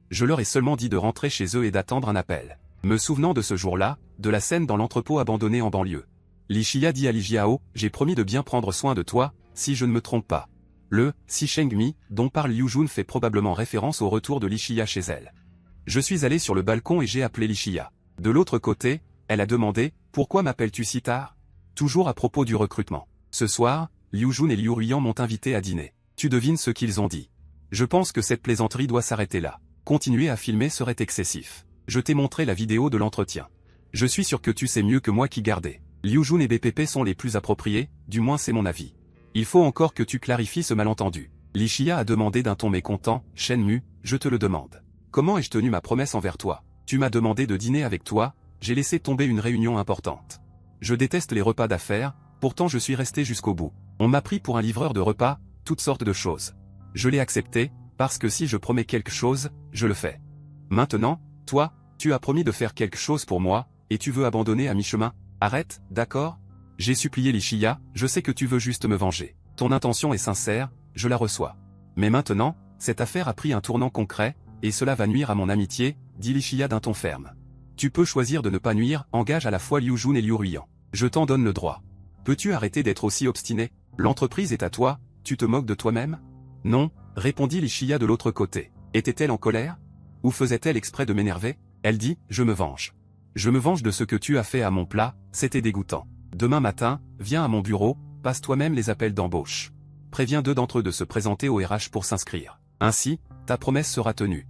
Je leur ai seulement dit de rentrer chez eux et d'attendre un appel. Me souvenant de ce jour-là, de la scène dans l'entrepôt abandonné en banlieue. Li Xiya dit à Li Jiao, j'ai promis de bien prendre soin de toi, si je ne me trompe pas. Le « Si Shengmi » dont parle Liu Jun fait probablement référence au retour de Li Xiya chez elle. Je suis allé sur le balcon et j'ai appelé Li Xiya. De l'autre côté, elle a demandé « Pourquoi m'appelles-tu si tard ?» Toujours à propos du recrutement. Ce soir, Liu Jun et Liu Ruiyan m'ont invité à dîner. Tu devines ce qu'ils ont dit. Je pense que cette plaisanterie doit s'arrêter là. Continuer à filmer serait excessif. Je t'ai montré la vidéo de l'entretien. Je suis sûr que tu sais mieux que moi qui garder. Liu Jun et BPP sont les plus appropriés, du moins c'est mon avis. Il faut encore que tu clarifies ce malentendu. Li Xiya a demandé d'un ton mécontent, Shenmu, je te le demande. Comment ai-je tenu ma promesse envers toi? Tu m'as demandé de dîner avec toi, j'ai laissé tomber une réunion importante. Je déteste les repas d'affaires, pourtant je suis resté jusqu'au bout. On m'a pris pour un livreur de repas, toutes sortes de choses. Je l'ai accepté, parce que si je promets quelque chose, je le fais. Maintenant, toi, tu as promis de faire quelque chose pour moi, et tu veux abandonner à mi-chemin? Arrête, d'accord? J'ai supplié Li Xiya, je sais que tu veux juste me venger. Ton intention est sincère, je la reçois. Mais maintenant, cette affaire a pris un tournant concret, et cela va nuire à mon amitié, dit Li Xiya d'un ton ferme. Tu peux choisir de ne pas nuire, engage à la fois Liu Jun et Liu Ruiyan. Je t'en donne le droit. Peux-tu arrêter d'être aussi obstiné? L'entreprise est à toi, tu te moques de toi-même? Non, répondit Li Xiya de l'autre côté. Était-elle en colère? Ou faisait-elle exprès de m'énerver? Elle dit, je me venge. Je me venge de ce que tu as fait à mon plat, c'était dégoûtant. Demain matin, viens à mon bureau, passe toi-même les appels d'embauche. Préviens deux d'entre eux de se présenter au RH pour s'inscrire. Ainsi, ta promesse sera tenue.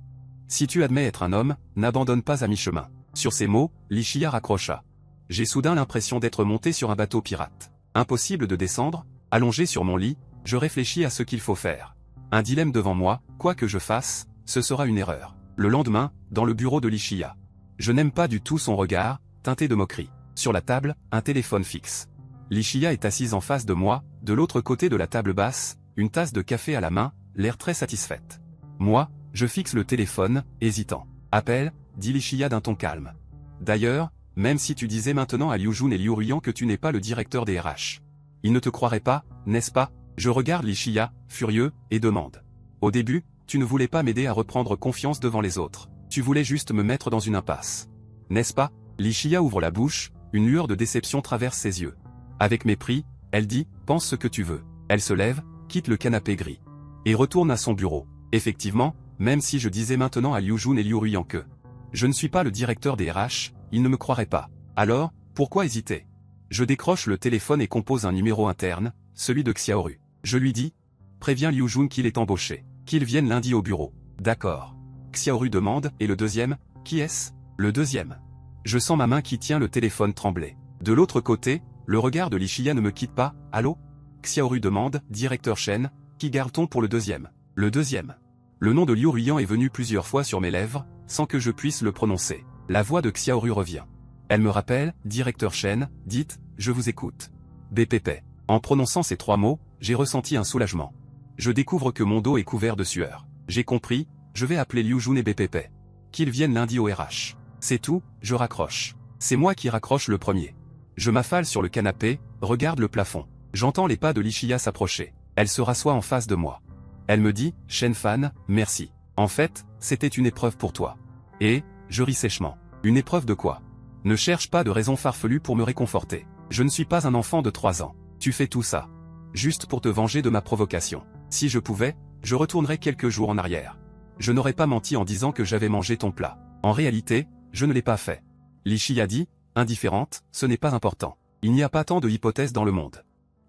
Si tu admets être un homme, n'abandonne pas à mi-chemin. Sur ces mots, Li Xiya raccrocha. J'ai soudain l'impression d'être monté sur un bateau pirate. Impossible de descendre, allongé sur mon lit, je réfléchis à ce qu'il faut faire. Un dilemme devant moi, quoi que je fasse, ce sera une erreur. Le lendemain, dans le bureau de Li Xiya. Je n'aime pas du tout son regard, teinté de moquerie. Sur la table, un téléphone fixe. Li Xiya est assise en face de moi, de l'autre côté de la table basse, une tasse de café à la main, l'air très satisfaite. Moi, je fixe le téléphone, hésitant. Appelle, dit Li Xiya d'un ton calme. D'ailleurs, même si tu disais maintenant à Liu Jun et Liu Ruiyan que tu n'es pas le directeur des RH. Ils ne te croiraient pas, n'est-ce pas? Je regarde Li Xiya, furieux, et demande. Au début, tu ne voulais pas m'aider à reprendre confiance devant les autres. Tu voulais juste me mettre dans une impasse. N'est-ce pas? Li Xiya ouvre la bouche, une lueur de déception traverse ses yeux. Avec mépris, elle dit « Pense ce que tu veux ». Elle se lève, quitte le canapé gris. Et retourne à son bureau. Effectivement, même si je disais maintenant à Liu Jun et Liu Ruyan que je ne suis pas le directeur des RH, ils ne me croiraient pas. Alors, pourquoi hésiter? Je décroche le téléphone et compose un numéro interne, celui de Xiaoru. Je lui dis « Préviens Liu Jun qu'il est embauché, qu'il vienne lundi au bureau. » D'accord. Xiaoru demande « Et le deuxième, qui est-ce » Le deuxième. Je sens ma main qui tient le téléphone trembler. De l'autre côté, le regard de Lichia ne me quitte pas. « Allô ?» Xiaoru demande « Directeur Shen, qui garde-t-on pour le deuxième ?» Le deuxième. Le nom de Liu Ruyan est venu plusieurs fois sur mes lèvres, sans que je puisse le prononcer. La voix de Xiaoru revient. Elle me rappelle « Directeur Shen, dites, je vous écoute. » BPP. En prononçant ces 3 mots, j'ai ressenti un soulagement. Je découvre que mon dos est couvert de sueur. J'ai compris, je vais appeler Liu Jun et BPP. Qu'ils viennent lundi au RH. C'est tout, je raccroche. C'est moi qui raccroche le premier. Je m'affale sur le canapé, regarde le plafond. J'entends les pas de Lichia s'approcher. Elle se rassoit en face de moi. Elle me dit, Shen Fan, merci. En fait, c'était une épreuve pour toi. Et, je ris sèchement. Une épreuve de quoi? Ne cherche pas de raison farfelue pour me réconforter. Je ne suis pas un enfant de 3 ans. Tu fais tout ça. Juste pour te venger de ma provocation. Si je pouvais, je retournerais quelques jours en arrière. Je n'aurais pas menti en disant que j'avais mangé ton plat. En réalité, je ne l'ai pas fait. Lichia dit, indifférente, ce n'est pas important. Il n'y a pas tant de hypothèses dans le monde.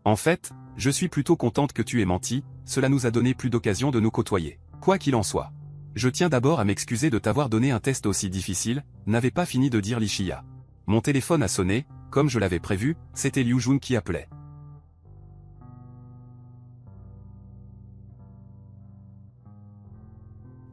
En fait, je suis plutôt contente que tu aies menti, cela nous a donné plus d'occasions de nous côtoyer. Quoi qu'il en soit. Je tiens d'abord à m'excuser de t'avoir donné un test aussi difficile, n'avait pas fini de dire Lichia. Mon téléphone a sonné, comme je l'avais prévu, c'était Liu Jun qui appelait.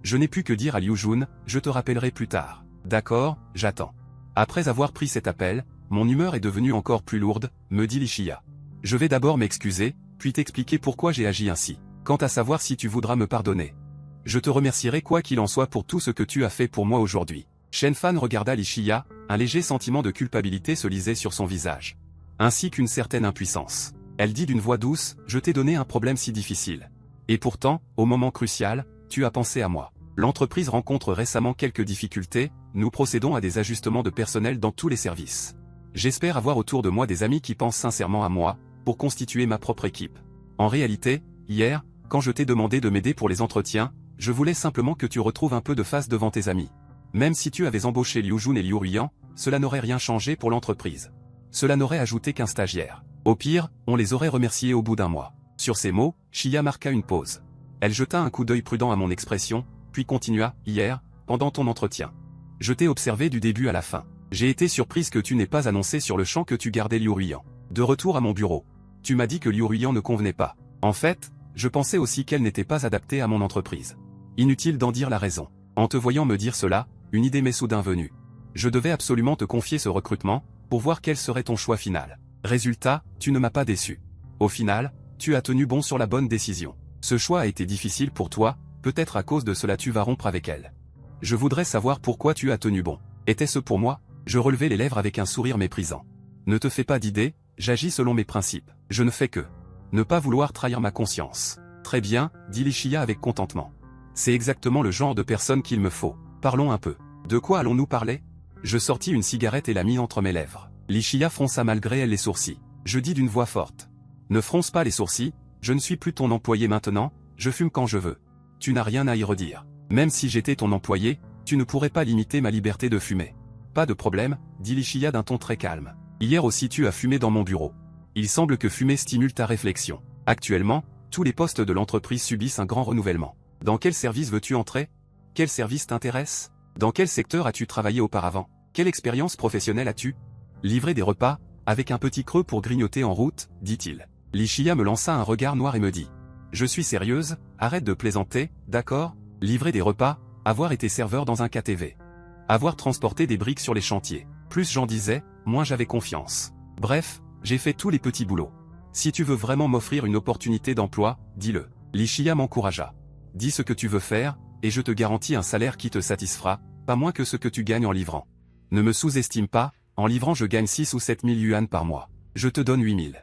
Je n'ai pu que dire à Liu Jun, je te rappellerai plus tard. D'accord, j'attends. Après avoir pris cet appel, mon humeur est devenue encore plus lourde, me dit Lichia. Je vais d'abord m'excuser, puis t'expliquer pourquoi j'ai agi ainsi. Quant à savoir si tu voudras me pardonner. Je te remercierai quoi qu'il en soit pour tout ce que tu as fait pour moi aujourd'hui. Shen Fan regarda Lichia, un léger sentiment de culpabilité se lisait sur son visage. Ainsi qu'une certaine impuissance. Elle dit d'une voix douce, je t'ai donné un problème si difficile. Et pourtant, au moment crucial, tu as pensé à moi. L'entreprise rencontre récemment quelques difficultés, nous procédons à des ajustements de personnel dans tous les services. J'espère avoir autour de moi des amis qui pensent sincèrement à moi, pour constituer ma propre équipe. En réalité, hier, quand je t'ai demandé de m'aider pour les entretiens, je voulais simplement que tu retrouves un peu de face devant tes amis. Même si tu avais embauché Liu Jun et Liu Ruyan, cela n'aurait rien changé pour l'entreprise. Cela n'aurait ajouté qu'un stagiaire. Au pire, on les aurait remerciés au bout d'un mois. Sur ces mots, Chia marqua une pause. Elle jeta un coup d'œil prudent à mon expression, puis continua, hier, pendant ton entretien. Je t'ai observé du début à la fin. J'ai été surprise que tu n'aies pas annoncé sur le champ que tu gardais Liu Ruyan. De retour à mon bureau. Tu m'as dit que Liu Ruyan ne convenait pas. En fait, je pensais aussi qu'elle n'était pas adaptée à mon entreprise. Inutile d'en dire la raison. En te voyant me dire cela, une idée m'est soudain venue. Je devais absolument te confier ce recrutement, pour voir quel serait ton choix final. Résultat, tu ne m'as pas déçu. Au final, tu as tenu bon sur la bonne décision. Ce choix a été difficile pour toi, peut-être à cause de cela tu vas rompre avec elle. Je voudrais savoir pourquoi tu as tenu bon. Était-ce pour moi? Je relevai les lèvres avec un sourire méprisant. Ne te fais pas d'idée, j'agis selon mes principes. Je ne fais que ne pas vouloir trahir ma conscience. Très bien, dit Lichia avec contentement. C'est exactement le genre de personne qu'il me faut. Parlons un peu. De quoi allons-nous parler? Je sortis une cigarette et la mis entre mes lèvres. Lichia fronça malgré elle les sourcils. Je dis d'une voix forte. Ne fronce pas les sourcils, je ne suis plus ton employé maintenant, je fume quand je veux. Tu n'as rien à y redire. Même si j'étais ton employé, tu ne pourrais pas limiter ma liberté de fumer. Pas de problème, dit Lichia d'un ton très calme. Hier aussi tu as fumé dans mon bureau. Il semble que fumer stimule ta réflexion. Actuellement, tous les postes de l'entreprise subissent un grand renouvellement. Dans quel service veux-tu entrer? Quel service t'intéresse? Dans quel secteur as-tu travaillé auparavant? Quelle expérience professionnelle as-tu? Livrer des repas, avec un petit creux pour grignoter en route, dit-il. Lichia me lança un regard noir et me dit. Je suis sérieuse, arrête de plaisanter, d'accord? Livrer des repas, avoir été serveur dans un KTV. Avoir transporté des briques sur les chantiers. Plus j'en disais, moins j'avais confiance. Bref, j'ai fait tous les petits boulots. Si tu veux vraiment m'offrir une opportunité d'emploi, dis-le. Lichia m'encouragea. Dis ce que tu veux faire, et je te garantis un salaire qui te satisfera, pas moins que ce que tu gagnes en livrant. Ne me sous-estime pas, en livrant je gagne 6 ou 7 000 yuan par mois. Je te donne 8 000.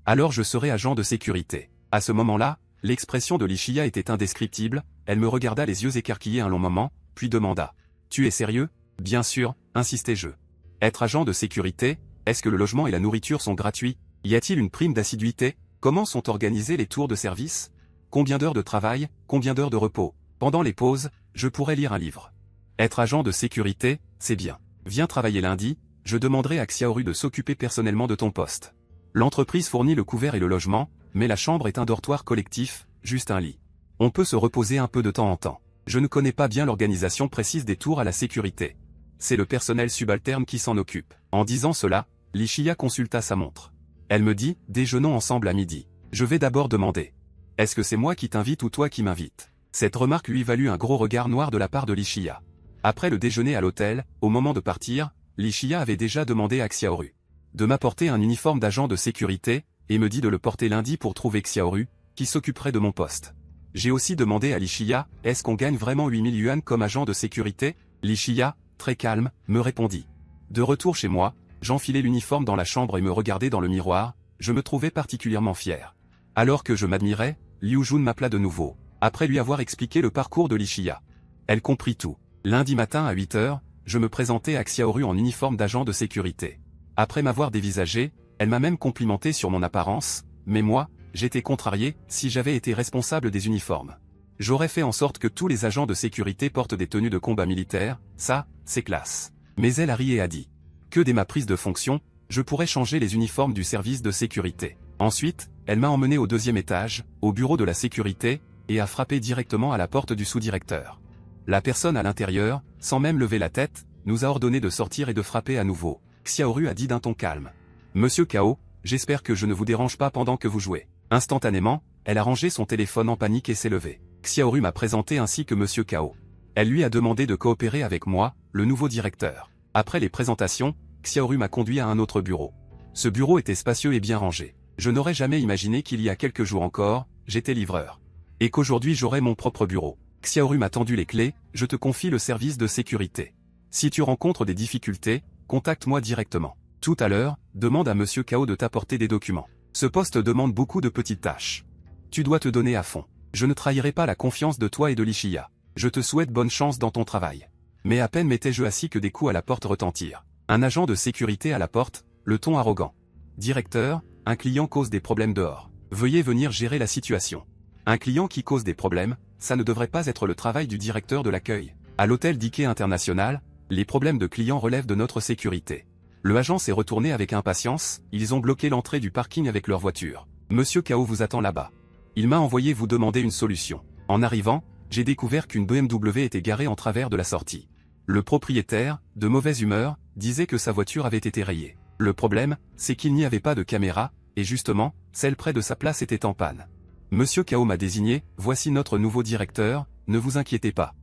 Alors je serai agent de sécurité. À ce moment-là, l'expression de Lichia était indescriptible, elle me regarda les yeux écarquillés un long moment, puis demanda. Tu es sérieux? Bien sûr, insistai-je. Être agent de sécurité, Est-ce que le logement et la nourriture sont gratuits? Y a-t-il une prime d'assiduité? Comment sont organisés les tours de service? Combien d'heures de travail? Combien d'heures de repos? Pendant les pauses, je pourrais lire un livre. Être agent de sécurité, c'est bien. Viens travailler lundi, je demanderai à Xiaoru de s'occuper personnellement de ton poste. L'entreprise fournit le couvert et le logement, mais la chambre est un dortoir collectif, juste un lit. On peut se reposer un peu de temps en temps. Je ne connais pas bien l'organisation précise des tours à la sécurité. C'est le personnel subalterne qui s'en occupe. En disant cela, Lichia consulta sa montre. Elle me dit, déjeunons ensemble à midi. Je vais d'abord demander. Est-ce que c'est moi qui t'invite ou toi qui m'invite? Cette remarque lui valut un gros regard noir de la part de Lichia. Après le déjeuner à l'hôtel, au moment de partir, Lichia avait déjà demandé à Xiaoru de m'apporter un uniforme d'agent de sécurité, et me dit de le porter lundi pour trouver Xiaoru, qui s'occuperait de mon poste. J'ai aussi demandé à Lichia, est-ce qu'on gagne vraiment 8000 yuan comme agent de sécurité? Lichia, très calme, me répondit. De retour chez moi, j'enfilai l'uniforme dans la chambre et me regardai dans le miroir, je me trouvais particulièrement fier. Alors que je m'admirais, Liu Jun m'appela de nouveau, après lui avoir expliqué le parcours de Lichia. Elle comprit tout. Lundi matin à 8 h, je me présentais à Xiaoru en uniforme d'agent de sécurité. Après m'avoir dévisagé, elle m'a même complimenté sur mon apparence, mais moi, j'étais contrarié, si j'avais été responsable des uniformes. J'aurais fait en sorte que tous les agents de sécurité portent des tenues de combat militaires, ça, c'est classe. Mais elle a ri et a dit que dès ma prise de fonction, je pourrais changer les uniformes du service de sécurité. Ensuite, elle m'a emmené au 2e étage, au bureau de la sécurité, et a frappé directement à la porte du sous-directeur. La personne à l'intérieur, sans même lever la tête, nous a ordonné de sortir et de frapper à nouveau. Xiaoru a dit d'un ton calme. Monsieur Kao, j'espère que je ne vous dérange pas pendant que vous jouez. Instantanément, elle a rangé son téléphone en panique et s'est levée. Xiaoru m'a présenté ainsi que Monsieur Kao. Elle lui a demandé de coopérer avec moi, le nouveau directeur. Après les présentations, Xiaoru m'a conduit à un autre bureau. Ce bureau était spacieux et bien rangé. Je n'aurais jamais imaginé qu'il y a quelques jours encore, j'étais livreur. Et qu'aujourd'hui j'aurais mon propre bureau. Xiaoru m'a tendu les clés, je te confie le service de sécurité. Si tu rencontres des difficultés, contacte-moi directement. Tout à l'heure, demande à Monsieur Kao de t'apporter des documents. Ce poste demande beaucoup de petites tâches. Tu dois te donner à fond. Je ne trahirai pas la confiance de toi et de Lichia. Je te souhaite bonne chance dans ton travail. Mais à peine m'étais-je assis que des coups à la porte retentirent. Un agent de sécurité à la porte, le ton arrogant. Directeur, un client cause des problèmes dehors. Veuillez venir gérer la situation. Un client qui cause des problèmes, ça ne devrait pas être le travail du directeur de l'accueil. À l'hôtel Diké International, les problèmes de clients relèvent de notre sécurité. Le agent s'est retourné avec impatience, ils ont bloqué l'entrée du parking avec leur voiture. Monsieur Kao vous attend là-bas. Il m'a envoyé vous demander une solution. En arrivant, j'ai découvert qu'une BMW était garée en travers de la sortie. Le propriétaire, de mauvaise humeur, disait que sa voiture avait été rayée. Le problème, c'est qu'il n'y avait pas de caméra, et justement, celle près de sa place était en panne. Monsieur Kao m'a désigné, voici notre nouveau directeur, ne vous inquiétez pas.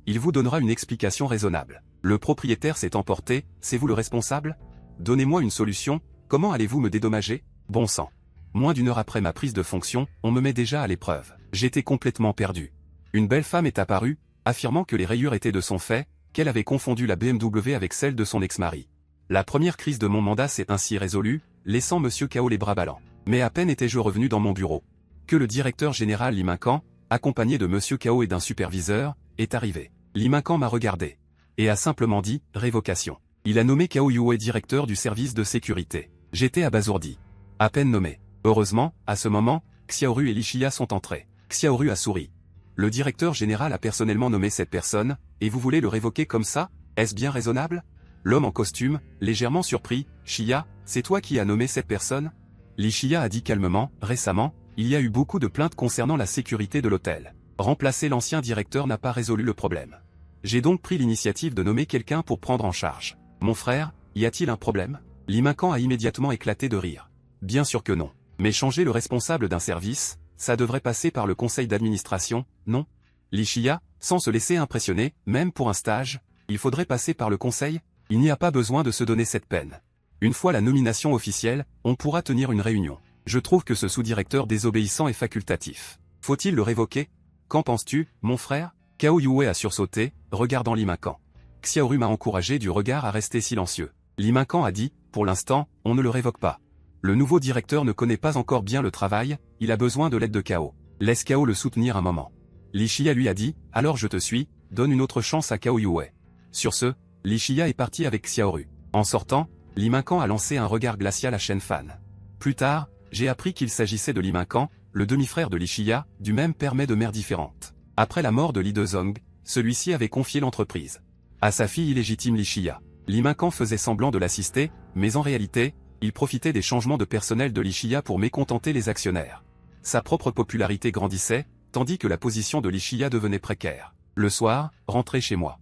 Il vous donnera une explication raisonnable. Le propriétaire s'est emporté, c'est vous le responsable? Donnez-moi une solution, comment allez-vous me dédommager? Bon sang. Moins d'1 heure après ma prise de fonction, on me met déjà à l'épreuve. J'étais complètement perdu. Une belle femme est apparue, affirmant que les rayures étaient de son fait, qu'elle avait confondu la BMW avec celle de son ex-mari. La première crise de mon mandat s'est ainsi résolue, laissant Monsieur Kao les bras ballants. Mais à peine étais-je revenu dans mon bureau que le directeur général Limincan, accompagné de Monsieur Kao et d'un superviseur, est arrivé. Limincan m'a regardé et a simplement dit « révocation ». Il a nommé Kao Yue directeur du service de sécurité. J'étais abasourdi. À peine nommé. Heureusement, à ce moment, Xiaoru et Lichia sont entrés. Xiaoru a souri. Le directeur général a personnellement nommé cette personne, et vous voulez le révoquer comme ça? Est-ce bien raisonnable? L'homme en costume, légèrement surpris, Chia, c'est toi qui as nommé cette personne? Lichia a dit calmement, récemment, il y a eu beaucoup de plaintes concernant la sécurité de l'hôtel. Remplacer l'ancien directeur n'a pas résolu le problème. J'ai donc pris l'initiative de nommer quelqu'un pour prendre en charge. Mon frère, y a-t-il un problème? Limincan a immédiatement éclaté de rire. Bien sûr que non. Mais changer le responsable d'un service, ça devrait passer par le conseil d'administration, non? Lichia, sans se laisser impressionner, même pour un stage, il faudrait passer par le conseil? Il n'y a pas besoin de se donner cette peine. Une fois la nomination officielle, on pourra tenir une réunion. Je trouve que ce sous-directeur désobéissant est facultatif. Faut-il le révoquer? Qu'en penses-tu, mon frère? Kao Yue a sursauté, regardant Limincan. Xiaoru m'a encouragé du regard à rester silencieux. Limincan a dit, pour l'instant, on ne le révoque pas. Le nouveau directeur ne connaît pas encore bien le travail, il a besoin de l'aide de Kao. Laisse Kao le soutenir un moment. Lichia lui a dit, alors je te suis, donne une autre chance à Kao Yue. Sur ce, Lichia est parti avec Xiaoru. En sortant, Li Mincan a lancé un regard glacial à Shen Fan. Plus tard, j'ai appris qu'il s'agissait de Li Mincan, le demi-frère de Li Shia, du même père mais de mère différente. Après la mort de Li Dezong, celui-ci avait confié l'entreprise à sa fille illégitime Li Shia. Li Mincan faisait semblant de l'assister, mais en réalité, il profitait des changements de personnel de Li Shia pour mécontenter les actionnaires. Sa propre popularité grandissait, tandis que la position de Li Shia devenait précaire. Le soir, rentré chez moi.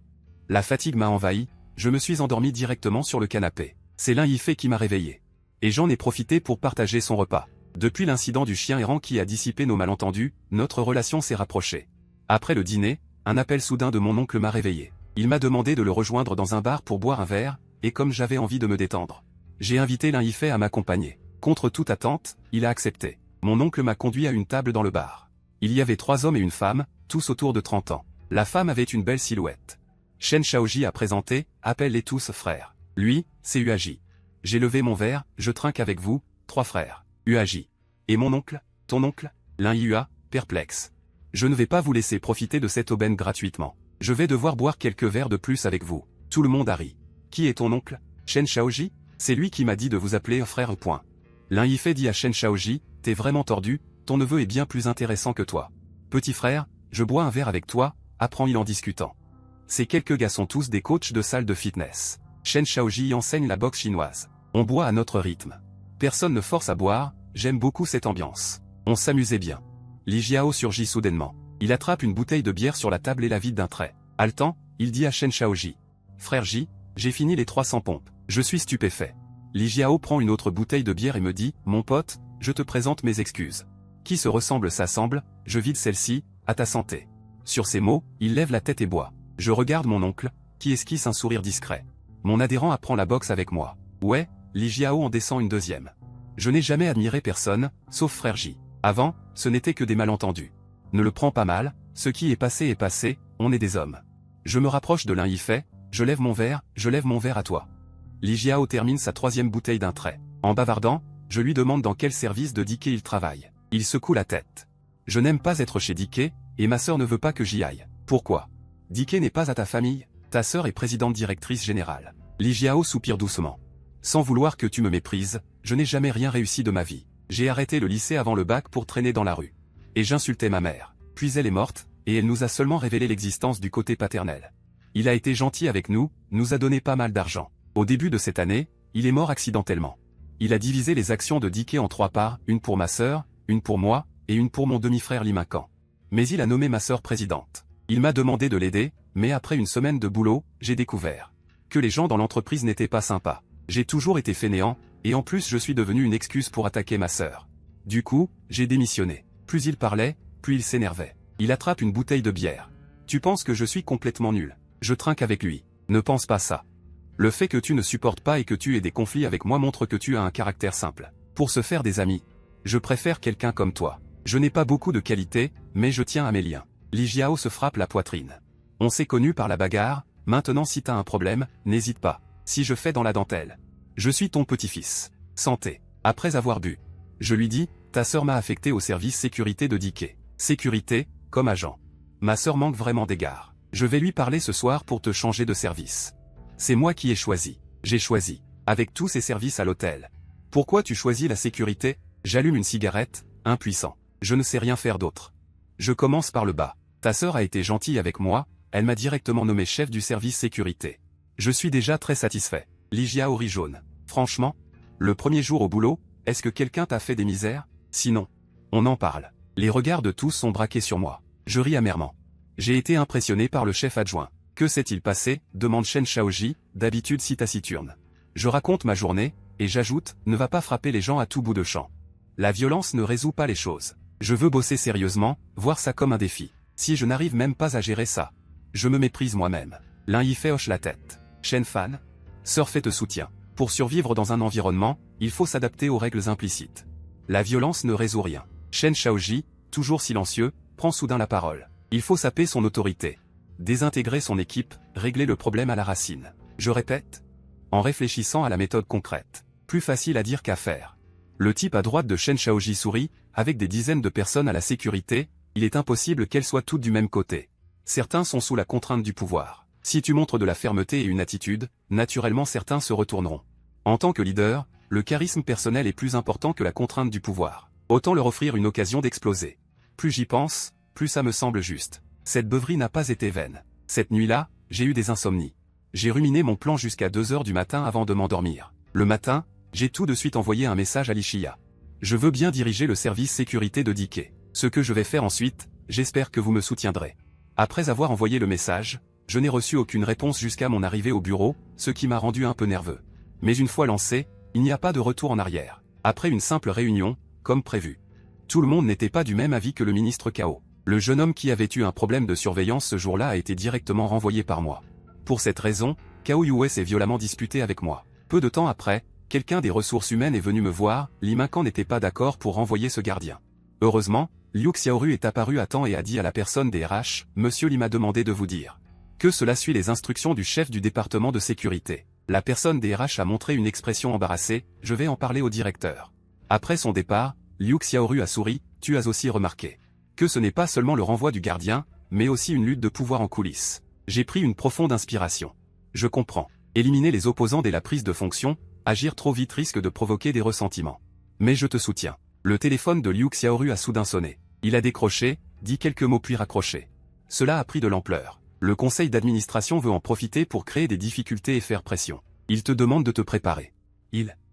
La fatigue m'a envahi, je me suis endormi directement sur le canapé. C'est Lin Yifei qui m'a réveillé. Et j'en ai profité pour partager son repas. Depuis l'incident du chien errant qui a dissipé nos malentendus, notre relation s'est rapprochée. Après le dîner, un appel soudain de mon oncle m'a réveillé. Il m'a demandé de le rejoindre dans un bar pour boire un verre, et comme j'avais envie de me détendre, j'ai invité Lin Yifei à m'accompagner. Contre toute attente, il a accepté. Mon oncle m'a conduit à une table dans le bar. Il y avait 3 hommes et une femme, tous autour de 30 ans. La femme avait une belle silhouette. Shen Shaoji a présenté, appelle-les tous frères. Lui, c'est Uaji. J'ai levé mon verre, je trinque avec vous, 3 frères. Uaji. Et mon oncle, ton oncle? Lin Yua, perplexe. Je ne vais pas vous laisser profiter de cette aubaine gratuitement. Je vais devoir boire quelques verres de plus avec vous. Tout le monde a ri. Qui est ton oncle? Shen Shaoji? C'est lui qui m'a dit de vous appeler frère. Lin Yifei dit à Shen Shaoji, t'es vraiment tordu, ton neveu est bien plus intéressant que toi. Petit frère, je bois un verre avec toi, apprend-il en discutant. Ces quelques gars sont tous des coachs de salle de fitness. Shen Shaoji enseigne la boxe chinoise. On boit à notre rythme. Personne ne force à boire, j'aime beaucoup cette ambiance. On s'amusait bien. Li Jiao surgit soudainement. Il attrape une bouteille de bière sur la table et la vide d'un trait. Haletant, il dit à Shen Shaoji. Frère Ji, j'ai fini les 300 pompes. Je suis stupéfait. Li Jiao prend une autre bouteille de bière et me dit, mon pote, je te présente mes excuses. Qui se ressemble s'assemble, je vide celle-ci, à ta santé. Sur ces mots, il lève la tête et boit. Je regarde mon oncle, qui esquisse un sourire discret. Mon adhérent apprend la boxe avec moi. Ouais, Li Jiao en descend une deuxième. Je n'ai jamais admiré personne, sauf frère J. Avant, ce n'était que des malentendus. Ne le prends pas mal, ce qui est passé, on est des hommes. Je me rapproche de Lin Yifei, je lève mon verre à toi. Li Jiao termine sa 3e bouteille d'un trait. En bavardant, je lui demande dans quel service de Dike il travaille. Il secoue la tête. Je n'aime pas être chez Dike, et ma sœur ne veut pas que j'y aille. Pourquoi? Dike n'est pas à ta famille, ta sœur est présidente directrice générale. Li Jiao soupire doucement. Sans vouloir que tu me méprises, je n'ai jamais rien réussi de ma vie. J'ai arrêté le lycée avant le bac pour traîner dans la rue. Et j'insultais ma mère. Puis elle est morte, et elle nous a seulement révélé l'existence du côté paternel. Il a été gentil avec nous, nous a donné pas mal d'argent. Au début de cette année, il est mort accidentellement. Il a divisé les actions de Dike en 3 parts, une pour ma sœur, une pour moi, et une pour mon demi-frère Li Mincan. Mais il a nommé ma sœur présidente. Il m'a demandé de l'aider, mais après une semaine de boulot, j'ai découvert que les gens dans l'entreprise n'étaient pas sympas. J'ai toujours été fainéant, et en plus je suis devenu une excuse pour attaquer ma sœur. Du coup, j'ai démissionné. Plus il parlait, plus il s'énervait. Il attrape une bouteille de bière. Tu penses que je suis complètement nul. Je trinque avec lui. Ne pense pas ça. Le fait que tu ne supportes pas et que tu aies des conflits avec moi montre que tu as un caractère simple. Pour se faire des amis, je préfère quelqu'un comme toi. Je n'ai pas beaucoup de qualités, mais je tiens à mes liens. Li Jiao se frappe la poitrine. On s'est connus par la bagarre, maintenant si t'as un problème, n'hésite pas. Si je fais dans la dentelle. Je suis ton petit-fils. Santé. Après avoir bu. Je lui dis, ta sœur m'a affecté au service sécurité de Dike. Sécurité, comme agent. Ma sœur manque vraiment d'égard. Je vais lui parler ce soir pour te changer de service. C'est moi qui ai choisi. J'ai choisi. Avec tous ces services à l'hôtel. Pourquoi tu choisis la sécurité? J'allume une cigarette, impuissant. Je ne sais rien faire d'autre. Je commence par le bas. Ta sœur a été gentille avec moi, elle m'a directement nommé chef du service sécurité. Je suis déjà très satisfait. Li Jiao rit jaune. Franchement, le premier jour au boulot, est-ce que quelqu'un t'a fait des misères? Sinon, on en parle. Les regards de tous sont braqués sur moi. Je ris amèrement. J'ai été impressionné par le chef adjoint. Que s'est-il passé? Demande Shen Shaoji, d'habitude si taciturne. Je raconte ma journée, et j'ajoute, ne va pas frapper les gens à tout bout de champ. La violence ne résout pas les choses. Je veux bosser sérieusement, voir ça comme un défi. Si je n'arrive même pas à gérer ça, je me méprise moi-même. Lin Yifei hoche la tête. Shen Fan, sœur fait te soutient. Pour survivre dans un environnement, il faut s'adapter aux règles implicites. La violence ne résout rien. Shen Shaoji, toujours silencieux, prend soudain la parole. Il faut saper son autorité. Désintégrer son équipe, régler le problème à la racine. Je répète. En réfléchissant à la méthode concrète. Plus facile à dire qu'à faire. Le type à droite de Shen Shaoji sourit, avec des dizaines de personnes à la sécurité, il est impossible qu'elles soient toutes du même côté. Certains sont sous la contrainte du pouvoir. Si tu montres de la fermeté et une attitude, naturellement certains se retourneront. En tant que leader, le charisme personnel est plus important que la contrainte du pouvoir. Autant leur offrir une occasion d'exploser. Plus j'y pense, plus ça me semble juste. Cette beuverie n'a pas été vaine. Cette nuit-là, j'ai eu des insomnies. J'ai ruminé mon plan jusqu'à 2 heures du matin avant de m'endormir. Le matin, j'ai tout de suite envoyé un message à l'Ishia. Je veux bien diriger le service sécurité de Dike. Ce que je vais faire ensuite, j'espère que vous me soutiendrez. Après avoir envoyé le message, je n'ai reçu aucune réponse jusqu'à mon arrivée au bureau, ce qui m'a rendu un peu nerveux. Mais une fois lancé, il n'y a pas de retour en arrière. Après une simple réunion, comme prévu. Tout le monde n'était pas du même avis que le ministre Kao. Le jeune homme qui avait eu un problème de surveillance ce jour-là a été directement renvoyé par moi. Pour cette raison, Kao Yues s'est violemment disputé avec moi. Peu de temps après, quelqu'un des ressources humaines est venu me voir, Li Minkan n'était pas d'accord pour renvoyer ce gardien. Heureusement, Liu Xiaoru est apparu à temps et a dit à la personne des RH, « Monsieur Li m'a demandé de vous dire que cela suit les instructions du chef du département de sécurité. » La personne des RH a montré une expression embarrassée, « Je vais en parler au directeur. » Après son départ, Liu Xiaoru a souri, « Tu as aussi remarqué que ce n'est pas seulement le renvoi du gardien, mais aussi une lutte de pouvoir en coulisses. » J'ai pris une profonde inspiration. Je comprends. Éliminer les opposants dès la prise de fonction, agir trop vite risque de provoquer des ressentiments. Mais je te soutiens. Le téléphone de Liu Xiaoru a soudain sonné. Il a décroché, dit quelques mots puis raccroché. Cela a pris de l'ampleur. Le conseil d'administration veut en profiter pour créer des difficultés et faire pression. Il te demande de te préparer. Il